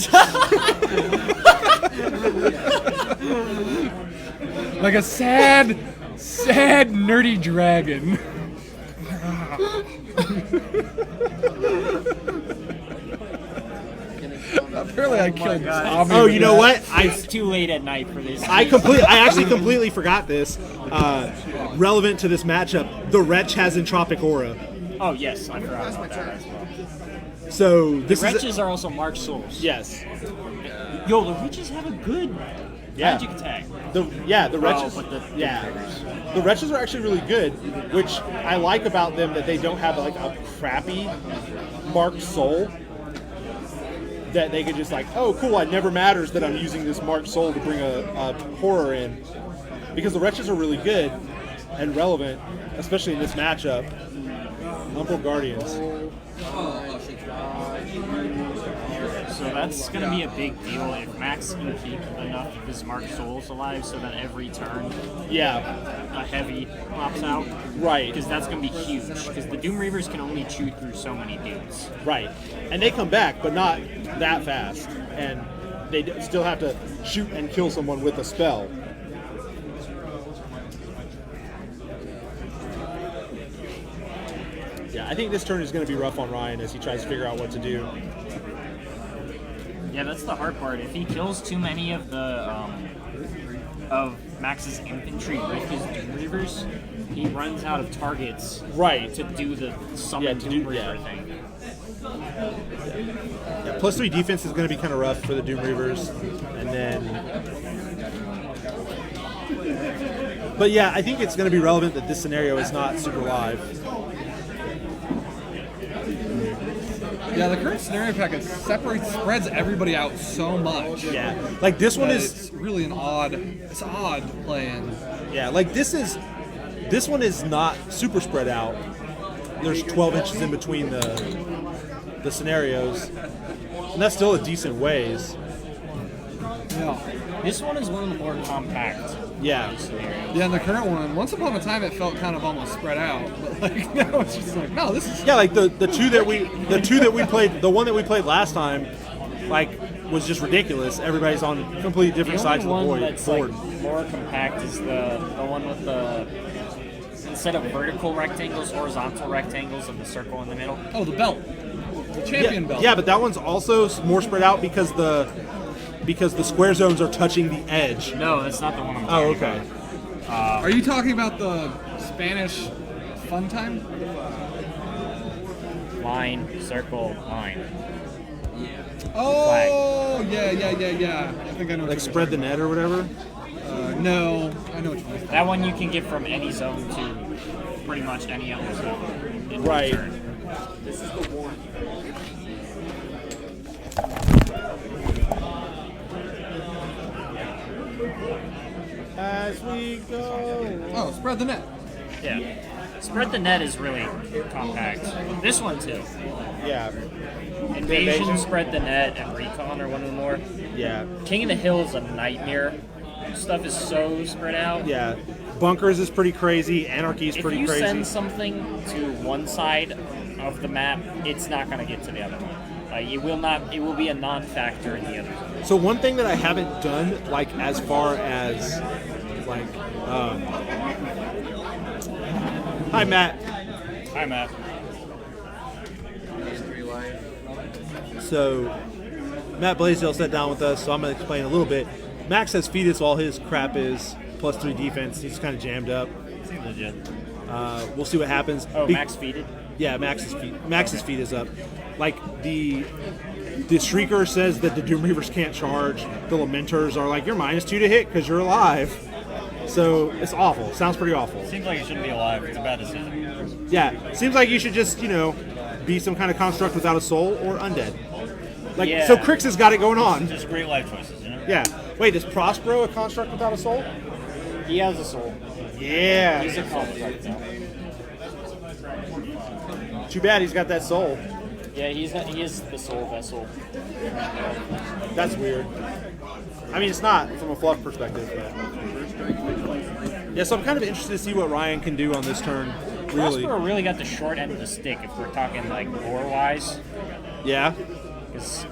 Like a sad, nerdy dragon. Apparently I killed Tommy. Oh, with you know that. what? It's too late at night for this. I actually completely forgot this. Relevant to this matchup, the Wretch has Entropic Aura. Oh yes, I forgot about that as well. So this is Wretches are also March Souls. yes, Yo, the Witches have a good Yeah. magic attack. the Wretches. but the The Wretches are actually really good, which I like about them that they don't have like a crappy marked soul. That they could just like, oh cool, it never matters that I'm using this marked soul to bring a horror in, because the Wretches are really good and relevant, especially in this matchup. Umbral Guardians. So that's going to be a big deal if Max can keep enough of his Mark Souls alive so that every turn Yeah, a heavy pops out. right, Because that's going to be huge. Because the Doom Reavers can only chew through so many dudes. right. And they come back, but not that fast. And they still have to shoot and kill someone with a spell. Yeah, I think this turn is going to be rough on Ryan as he tries to figure out what to do. Yeah, that's the hard part. If he kills too many of the of Max's infantry with his Doom Reavers, he runs out of targets Right. to do the summon Yeah, to Doom do- Reaver yeah. thing. Yeah, +3 defense is going to be kind of rough for the Doom Reavers. And then... But yeah, I think it's going to be relevant that this scenario is not super live. Yeah, the current scenario package spreads everybody out so much. Yeah, like this one that is... It's really odd playing. Yeah, like this one is not super spread out. There's 12 inches in between the scenarios, and that's still a decent ways. Yeah. This one is one of the more compact Yeah, scenarios. Yeah, and the current one, once upon a time it felt kind of almost spread out. But like now it's just like, no, this is yeah, like the two that we played, the one that we played last time, like was just ridiculous. Everybody's on completely different The sides only of the one board. that's like more compact is the one with the, instead of vertical rectangles, horizontal rectangles of the circle in the middle. oh, the belt, the champion belt. Yeah, but that one's also more spread out because the square zones are touching the edge. No, that's not the one I'm Oh, talking okay. about. Are you talking about the Spanish fun time? Line, circle, line. Oh, yeah. I think I know. What Like you're spread the net or whatever. No, I know what you mean. That one you can get from any zone to pretty much any other zone. In Right. return. This is the one. As we go. Oh, spread the net. Yeah. Spread the net is really compact. This one too. Yeah. Invasion, Spread the Net, and Recon are one of the more. Yeah. King of the Hill is a nightmare. Stuff is so spread out. Yeah. Bunkers is pretty crazy. Anarchy is pretty crazy. If you send something to one side of the map, it's not going to get to the other one. It will not. It will be a non-factor in the other one. So one thing that I haven't done, like as far as, like, hi Matt. Hi, Matt. So Matt Blaisdell sat down with us, so I'm going to explain a little bit. Max has Fetus, all his crap is +3 defense. He's kind of jammed up. Seems legit. We'll see what happens. Oh, Max feeded? Yeah, Max's feet is up. Like the Shrieker says that the Doom Reavers can't charge. The Lamenters are like, you're -2 to hit because you're alive. So it's awful. Sounds pretty awful. Seems like it shouldn't be alive. It's a bad decision. Yeah, seems like you should just, be some kind of construct without a soul or undead. Like, Yeah. So Crix has got it going on. Just great life choices, Yeah. Wait, is Prospero a construct without a soul? He has a soul. Yeah. He's a construct now. Too bad he's got that soul. Yeah, he is the soul vessel. That's weird. I mean, it's not from a fluff perspective, but yeah. So I'm kind of interested to see what Ryan can do on this turn. Really. Prospero really got the short end of the stick if we're talking like lore-wise. Yeah. Because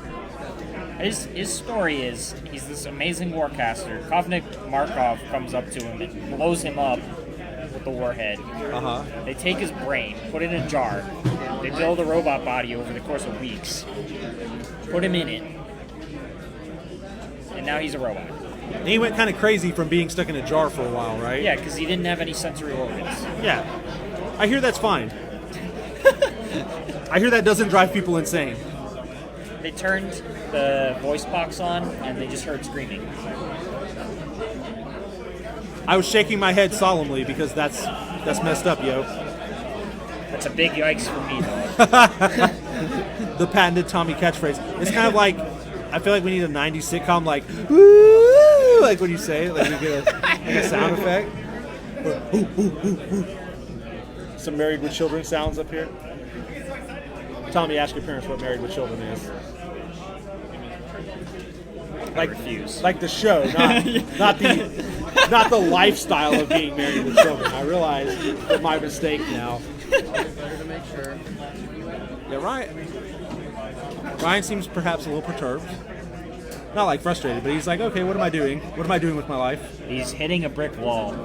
his story is he's this amazing warcaster. Kovnik Markov comes up to him and blows him up with the warhead. They take his brain, put it in a jar. They build a robot body over the course of weeks. Put him in it. And now he's a robot. And he went kind of crazy from being stuck in a jar for a while, right? Yeah, because he didn't have any sensory organs. Yeah. I hear that's fine. I hear that doesn't drive people insane. They turned the voice box on and they just heard screaming. I was shaking my head solemnly because that's messed up, yo. That's a big yikes for me, though. The patented Tommy catchphrase. It's kind of like, I feel like we need a 90s sitcom, like, woo, like when you say it, like we get a sound effect. Some Married with Children sounds up here. Tommy, ask your parents what Married with Children is. Like, refuse. Like the show, not the lifestyle of being married with children. I realize that my mistake now. Better to make sure. Yeah, Ryan seems perhaps a little perturbed. Not like frustrated, but he's like, okay, what am I doing? What am I doing with my life? He's hitting a brick wall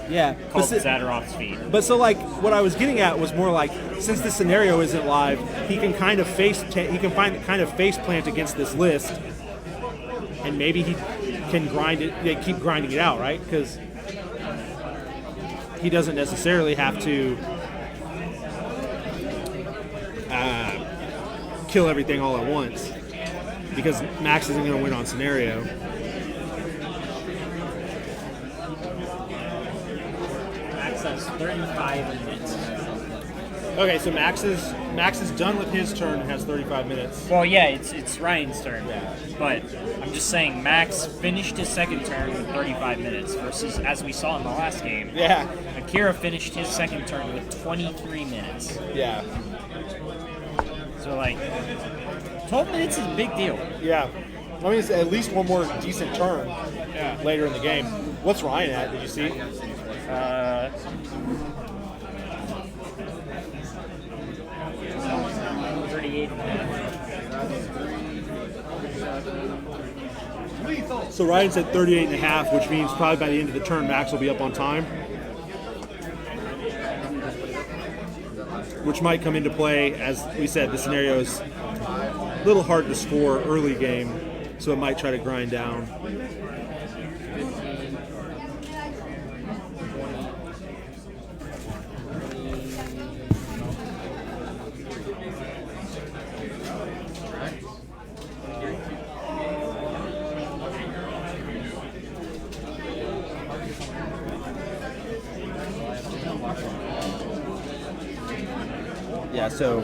Yeah. called Zaateroth's feet. But so like what I was getting at was more like, since the scenario isn't live, he can kind of face plant against this list, and maybe he can keep grinding it out, right? Because he doesn't necessarily have to kill everything all at once, because Max isn't going to win on scenario. Max has 35 minutes. Okay, so Max is done with his turn and has 35 minutes. Well, yeah, it's Ryan's turn. But I'm just saying, Max finished his second turn with 35 minutes versus, as we saw in the last game, Yeah. Akira finished his second turn with 23 minutes. Yeah. So, 12 minutes is a big deal. Yeah. I mean, it's at least one more decent turn later in the game. What's Ryan at? Did you see? 38. So Ryan's at 38 and a half, which means probably by the end of the turn, Max will be up on time. Which might come into play, as we said, the scenario is a little hard to score early game, so it might try to grind down. 15, 20. Yeah, so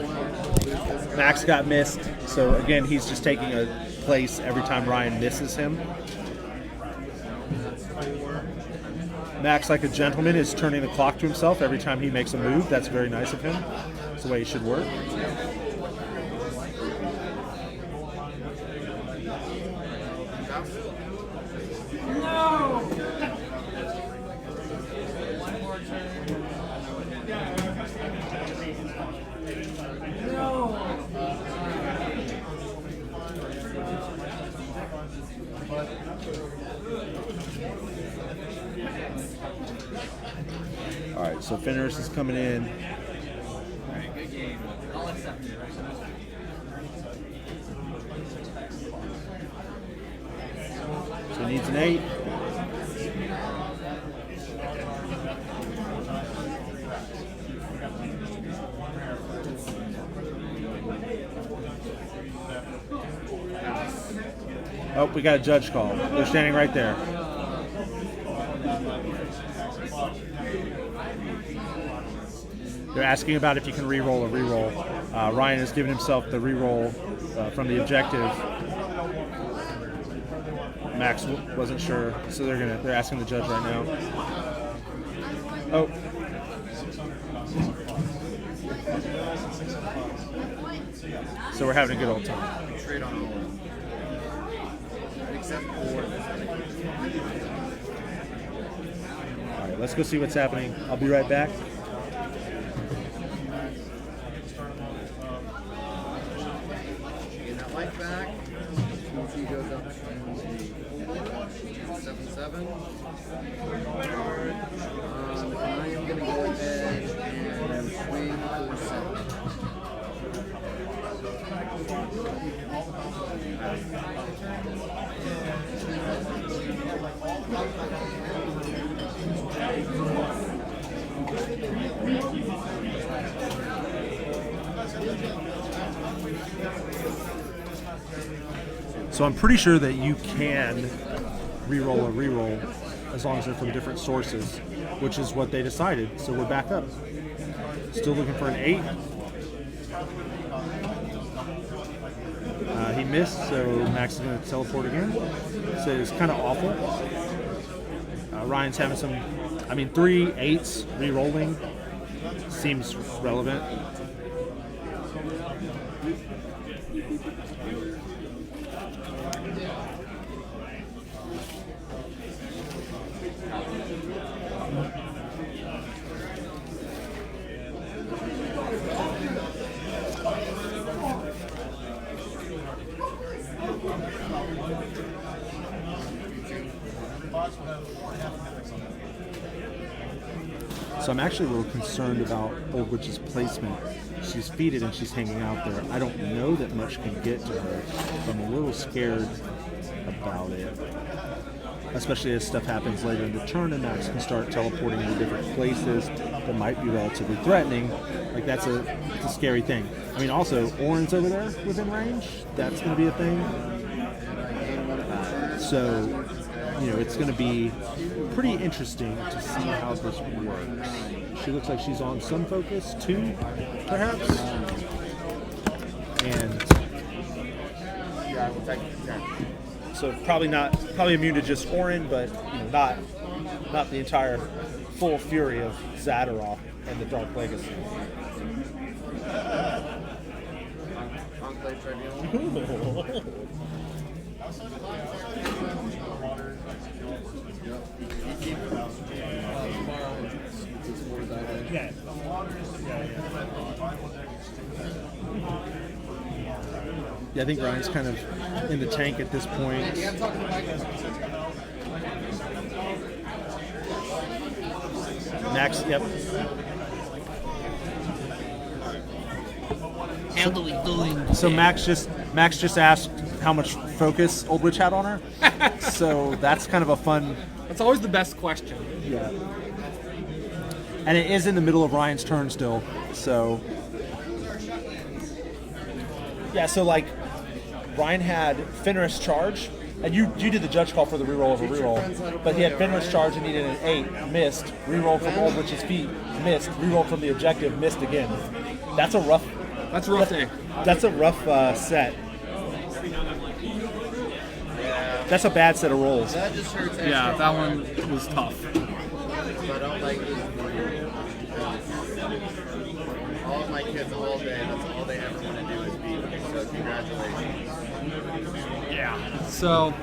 Max got missed, so again, he's just taking a place every time Ryan misses him. Max, like a gentleman, is turning the clock to himself every time he makes a move. That's very nice of him. That's the way it should work. right, so Fenris is coming in. Alright, good game. I'll accept it. So he needs an 8. Oh, we got a judge call. They're standing right there. They're asking about if you can re-roll a re-roll. Ryan has given himself the re-roll from the objective. Max wasn't sure, so they're asking the judge right now. Oh. So we're having a good old time. Trade on all of them. Except for this one. All right, let's go see what's happening. I'll be right back. Getting that life back. PC goes up to 7-7. And I am going to go ahead and swing for 7. So I'm pretty sure that you can re-roll a re-roll as long as they're from different sources, which is what they decided. So we're back up. Still looking for an 8. He missed, so Max is going to teleport again. So it's kind of awful. Ryan's having some, 3 8s re-rolling seems relevant. So I'm actually a little concerned about Old Witch's placement. She's feeded and she's hanging out there. I don't know that much can get to her. So I'm a little scared about it. Especially as stuff happens later in the turn and Max can start teleporting to different places that might be relatively threatening. Like it's a scary thing. Also Orin's over there within range. That's going to be a thing. So, it's going to be pretty interesting to see how this works. She looks like she's on some focus too, perhaps. And so probably immune to just Orin, but not the entire full fury of Zaateroth and the Dark Legacy. Enclave Tribunal. Yeah. Yeah, I think Ryan's kind of in the tank at this point. Max, yep. How are we doing? So Max just asked how much focus Old Witch had on her. So that's kind of a fun. That's always the best question. Yeah. And it is in the middle of Ryan's turn still, so. Yeah, so Ryan had Fenris charge, and you did the judge call for the reroll of a reroll, but he had Fenris charge and needed an 8, missed, reroll from Old Witch's feet, missed, reroll from the objective, missed again. That's a rough day. That's a rough set. That's a bad set of rolls. That just hurts. Yeah, that one was tough. But I don't like this. All of my kids all day, that's all they ever want to do is beat me. So congratulations. Yeah. So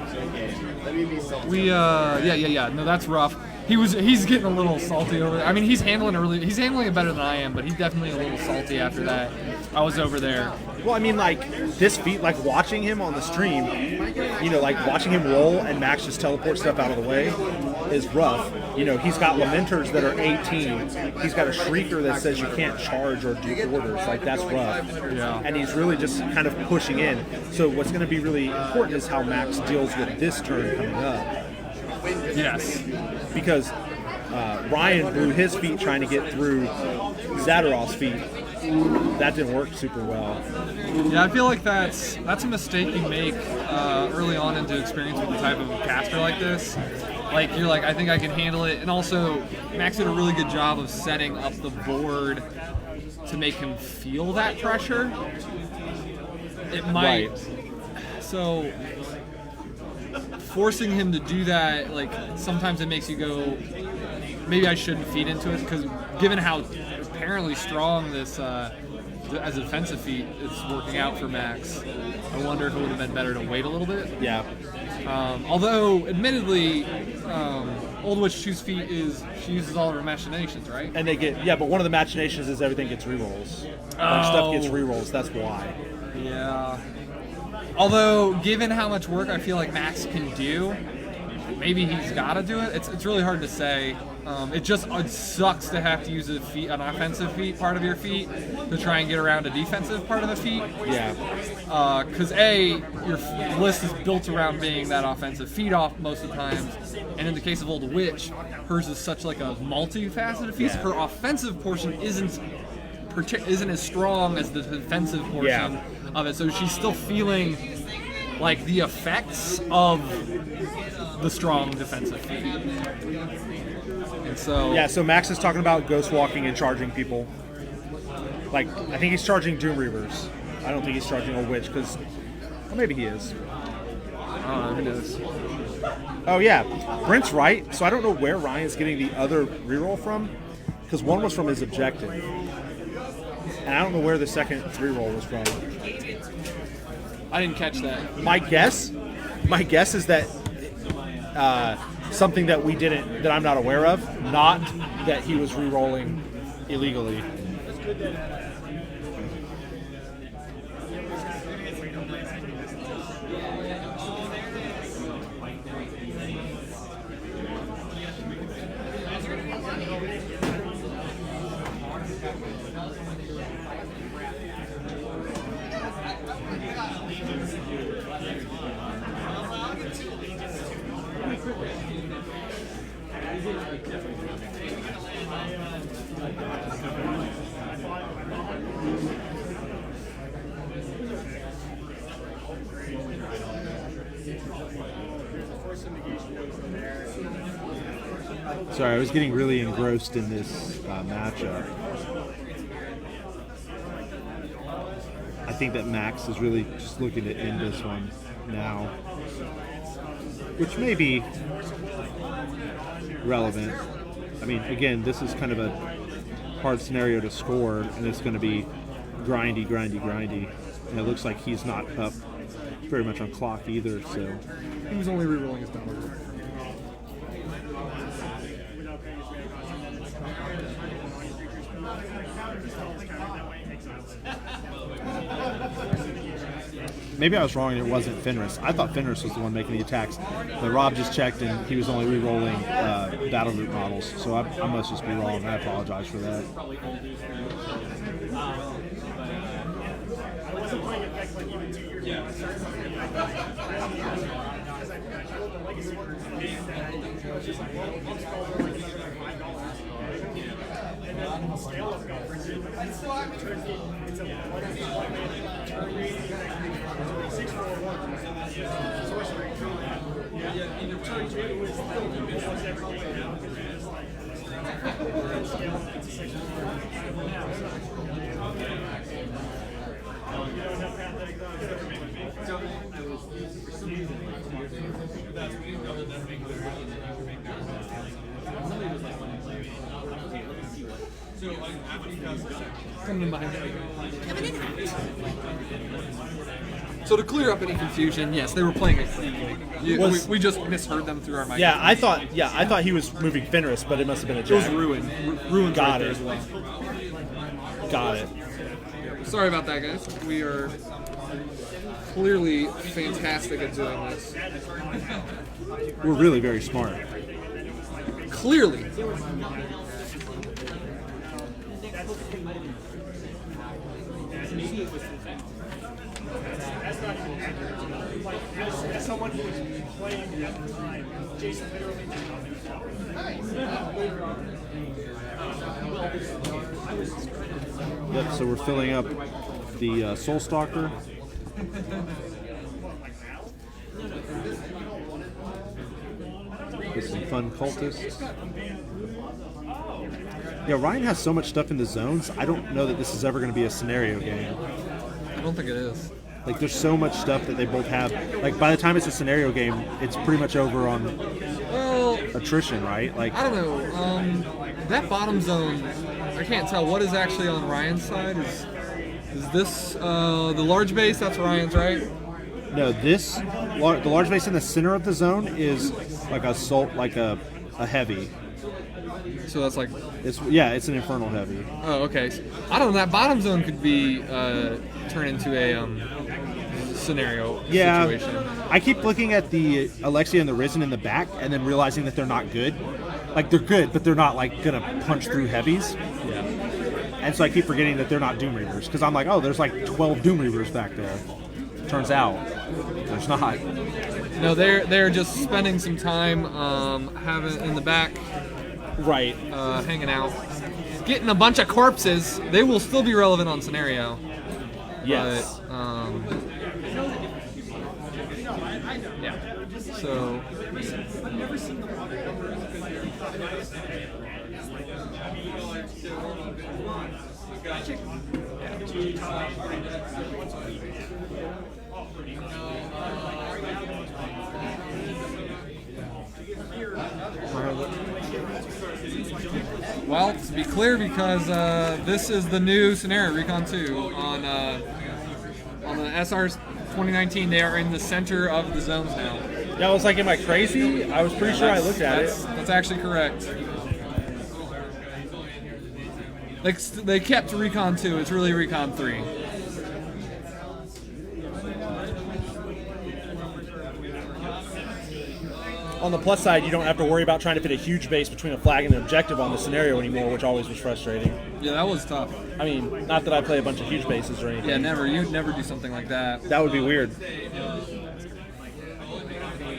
Let me be salty. No, that's rough. He's getting a little salty over there. He's handling it better than I am, but he's definitely a little salty after that. I was over there. Well, this feat, watching him on the stream, watching him roll and Max just teleport stuff out of the way, is rough. You know, he's got Lamenters that are 18. He's got a Shrieker that says you can't charge or do orders. Like, that's rough. Yeah. And he's really just kind of pushing in. So what's going to be really important is how Max deals with this turn coming up. Yes. Because Ryan blew his feet trying to get through Zaateroth's feet. That didn't work super well. Yeah, I feel like that's a mistake you make early on into experience with the type of caster like this. Like, you're like, I think I can handle it. And also, Max did a really good job of setting up the board to make him feel that pressure. It might... Right. So, forcing him to do that, like, sometimes it makes you go, maybe I shouldn't feed into it, because given how apparently strong this, as a defensive feat, is working out for Max, I wonder if it would have been better to wait a little bit. Yeah. Although, admittedly, Old Witch 2's feat she uses all of her machinations, right? And they get, but one of the machinations is everything gets rerolls. Like, stuff gets rerolls, that's why. Yeah. Although, given how much work I feel like Max can do, maybe he's got to do it. It's really hard to say. It sucks to have to use an offensive feat part of your feat to try and get around a defensive part of the feat. Yeah. Because your list is built around being that offensive feat off most of the times, and in the case of Old Witch, hers is such like a multifaceted feat. Yeah. Her offensive portion isn't as strong as the defensive portion of it, so she's still feeling like the effects of the strong defensive feat. And so so Max is talking about ghost walking and charging people. Like, I think he's charging Doom Reavers. I don't think he's charging Old Witch, because maybe he is. who knows? Oh yeah, Brent's right. So I don't know where Ryan's getting the other reroll from, because one was from his objective, and I don't know where the second reroll was from. I didn't catch that. My guess is that something that I'm not aware of, not that he was rerolling illegally. Sorry, I was getting really engrossed in this matchup. I think that Max is really just looking to end this one now, which may be relevant. I mean, again, this is kind of a hard scenario to score, and it's going to be grindy. And it looks like he's not up very much on clock either, so... He was only rerolling his power. Maybe I was wrong and it wasn't Fenris. I thought Fenris was the one making the attacks. But Rob just checked and he was only re-rolling battle group models. So I must just be wrong. I apologize for that. So to clear up any confusion, yes, they were playing it. We just misheard them through our mic. Yeah, I thought he was moving Fenris, but it must have been a It was jack. Ruin. Ruin's Got right there it. as well. Got it. Sorry about that, guys. We are clearly fantastic at doing this. We're really very smart. Clearly. Yep, so we're filling up the Soul Stalker. With some fun cultists. Yeah, Ryan has so much stuff in the zones. I don't know that this is ever going to be a scenario game. I don't think it is. Like, there's so much stuff that they both have. Like, by the time it's a scenario game, it's pretty much over on Well, attrition, right? Like, I don't know. That bottom zone, I can't tell what is actually on Ryan's side. Is this the large base? That's Ryan's, right? no, the large base in the center of the zone is like a heavy. So that's like, It's an infernal heavy. oh, okay. So, I don't know. That bottom zone could be turned into a scenario situation. I keep looking at the Alexia and the Risen in the back, and then realizing that they're not good. Like, they're good, but they're not like gonna punch through heavies. Yeah. And so I keep forgetting that they're not Doom Reavers, because I'm like, oh, there's like 12 Doom Reavers back there. Turns out there's not. No, they're just spending some time having in the back, Right. hanging out, getting a bunch of corpses. They will still be relevant on scenario. Yes. But, yeah. So. Well, to be clear, because this is the new scenario, Recon 2, on the SRs 2019. They are in the center of the zones now. Yeah, I was like, am I crazy? I was pretty sure I looked at it. That's actually correct. Like, they kept Recon 2. It's really Recon 3. On the plus side, you don't have to worry about trying to fit a huge base between a flag and an objective on the scenario anymore, which always was frustrating. Yeah, that was tough. I mean, not that I play a bunch of huge bases or anything. Yeah, never. You'd never do something like that. That would be weird.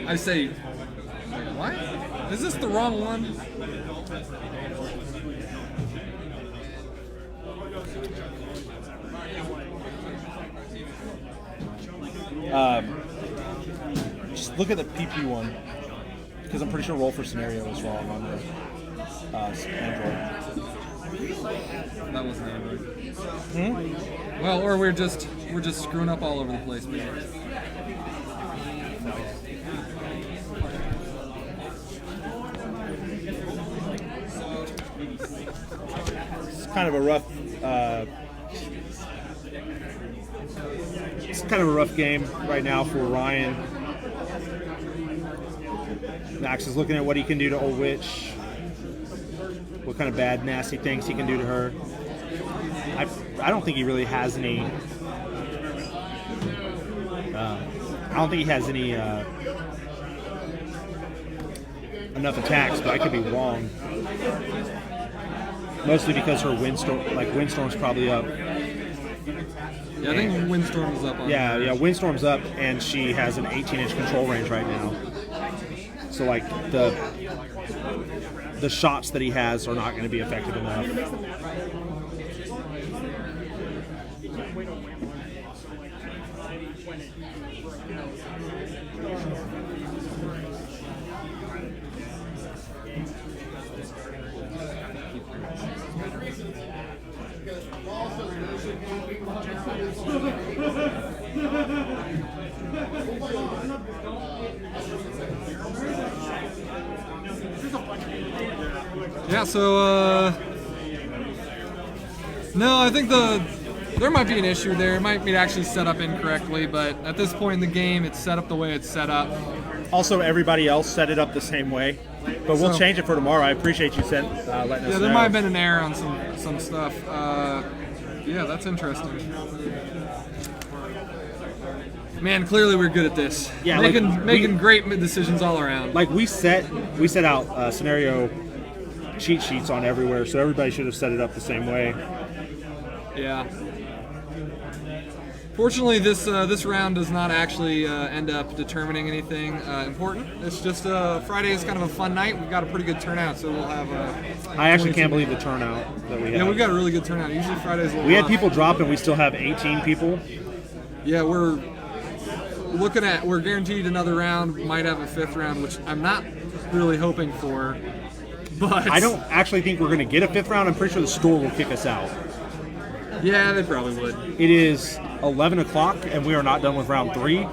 I say, what? Is this the wrong one? Just look at the PP one, because I'm pretty sure roll for scenario is wrong on the Android. That wasn't Android. Well, or we're just screwing up all over the place, maybe. It's kind of a rough. It's kind of a rough game right now for Ryan. Max is looking at what he can do to Old Witch. What kind of bad, nasty things he can do to her. I don't think he really has any. I don't think he has any enough attacks, but I could be wrong. Mostly because her Windstorm's probably up. Yeah, I think Windstorm is up on Yeah, Windstorm's up, and she has an 18-inch control range right now. So, like, the shots that he has are not going to be effective enough. Yeah, so, no, I think there might be an issue there. It might be actually set up incorrectly, but at this point in the game, it's set up the way it's set up. Also, everybody else set it up the same way, but we'll change it for tomorrow. I appreciate you letting us know. Yeah, there might have been an error on some stuff. Yeah, that's interesting. Man, clearly we're good at this. Yeah, making great decisions all around. Like we set out scenario cheat sheets on everywhere, so everybody should have set it up the same way. Yeah. Fortunately, this round does not actually end up determining anything important. It's just Friday is kind of a fun night. We've got a pretty good turnout, so we'll have. I actually can't believe the turnout that we had. Yeah, we've got a really good turnout. Usually Fridays. We had people drop, and we still have 18 people. Yeah, we're guaranteed another round. Might have a 5th round, which I'm not really hoping for. But I don't actually think we're going to get a 5th round. I'm pretty sure the store will kick us out. Yeah, they probably would. It is 11 o'clock, and we are not done with round 3.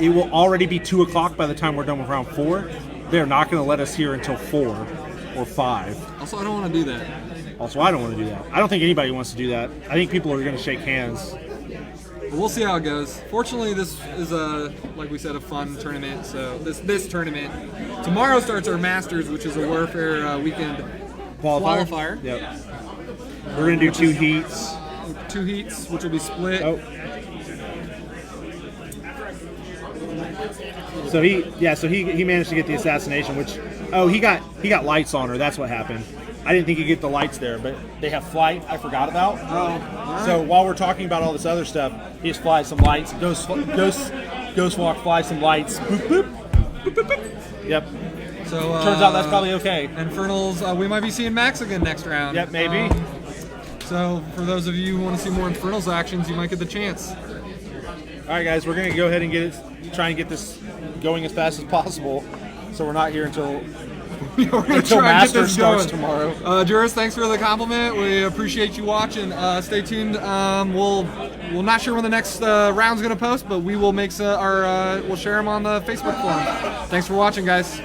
It will already be 2 o'clock by the time we're done with round 4. They're not going to let us here until 4 or 5. Also, I don't want to do that. Also, I don't want to do that. I don't think anybody wants to do that. I think people are going to shake hands. But we'll see how it goes. Fortunately, this is like we said, a fun tournament. So this tournament tomorrow starts our Masters, which is a Warfare weekend qualifier. Yep. We're going to do 2 heats. 2 heats, which will be split. Oh. So he managed to get the assassination, which he got lights on her. That's what happened. I didn't think he'd get the lights there, but they have flight. I forgot about. Oh. So while we're talking about all this other stuff, he just flies some lights. Ghost walk flies some lights. Boop boop. Boop boop boop. Yep. So turns out that's probably okay. Infernals. We might be seeing Max again next round. Yep, maybe. So for those of you who want to see more Infernals actions, you might get the chance. All right, guys, we're gonna go ahead and try and get this going as fast as possible, so we're not here until Masters starts tomorrow. Juris, thanks for the compliment. We appreciate you watching. Stay tuned. We're not sure when the next round's gonna post, but we will we'll share them on the Facebook forum. Thanks for watching, guys.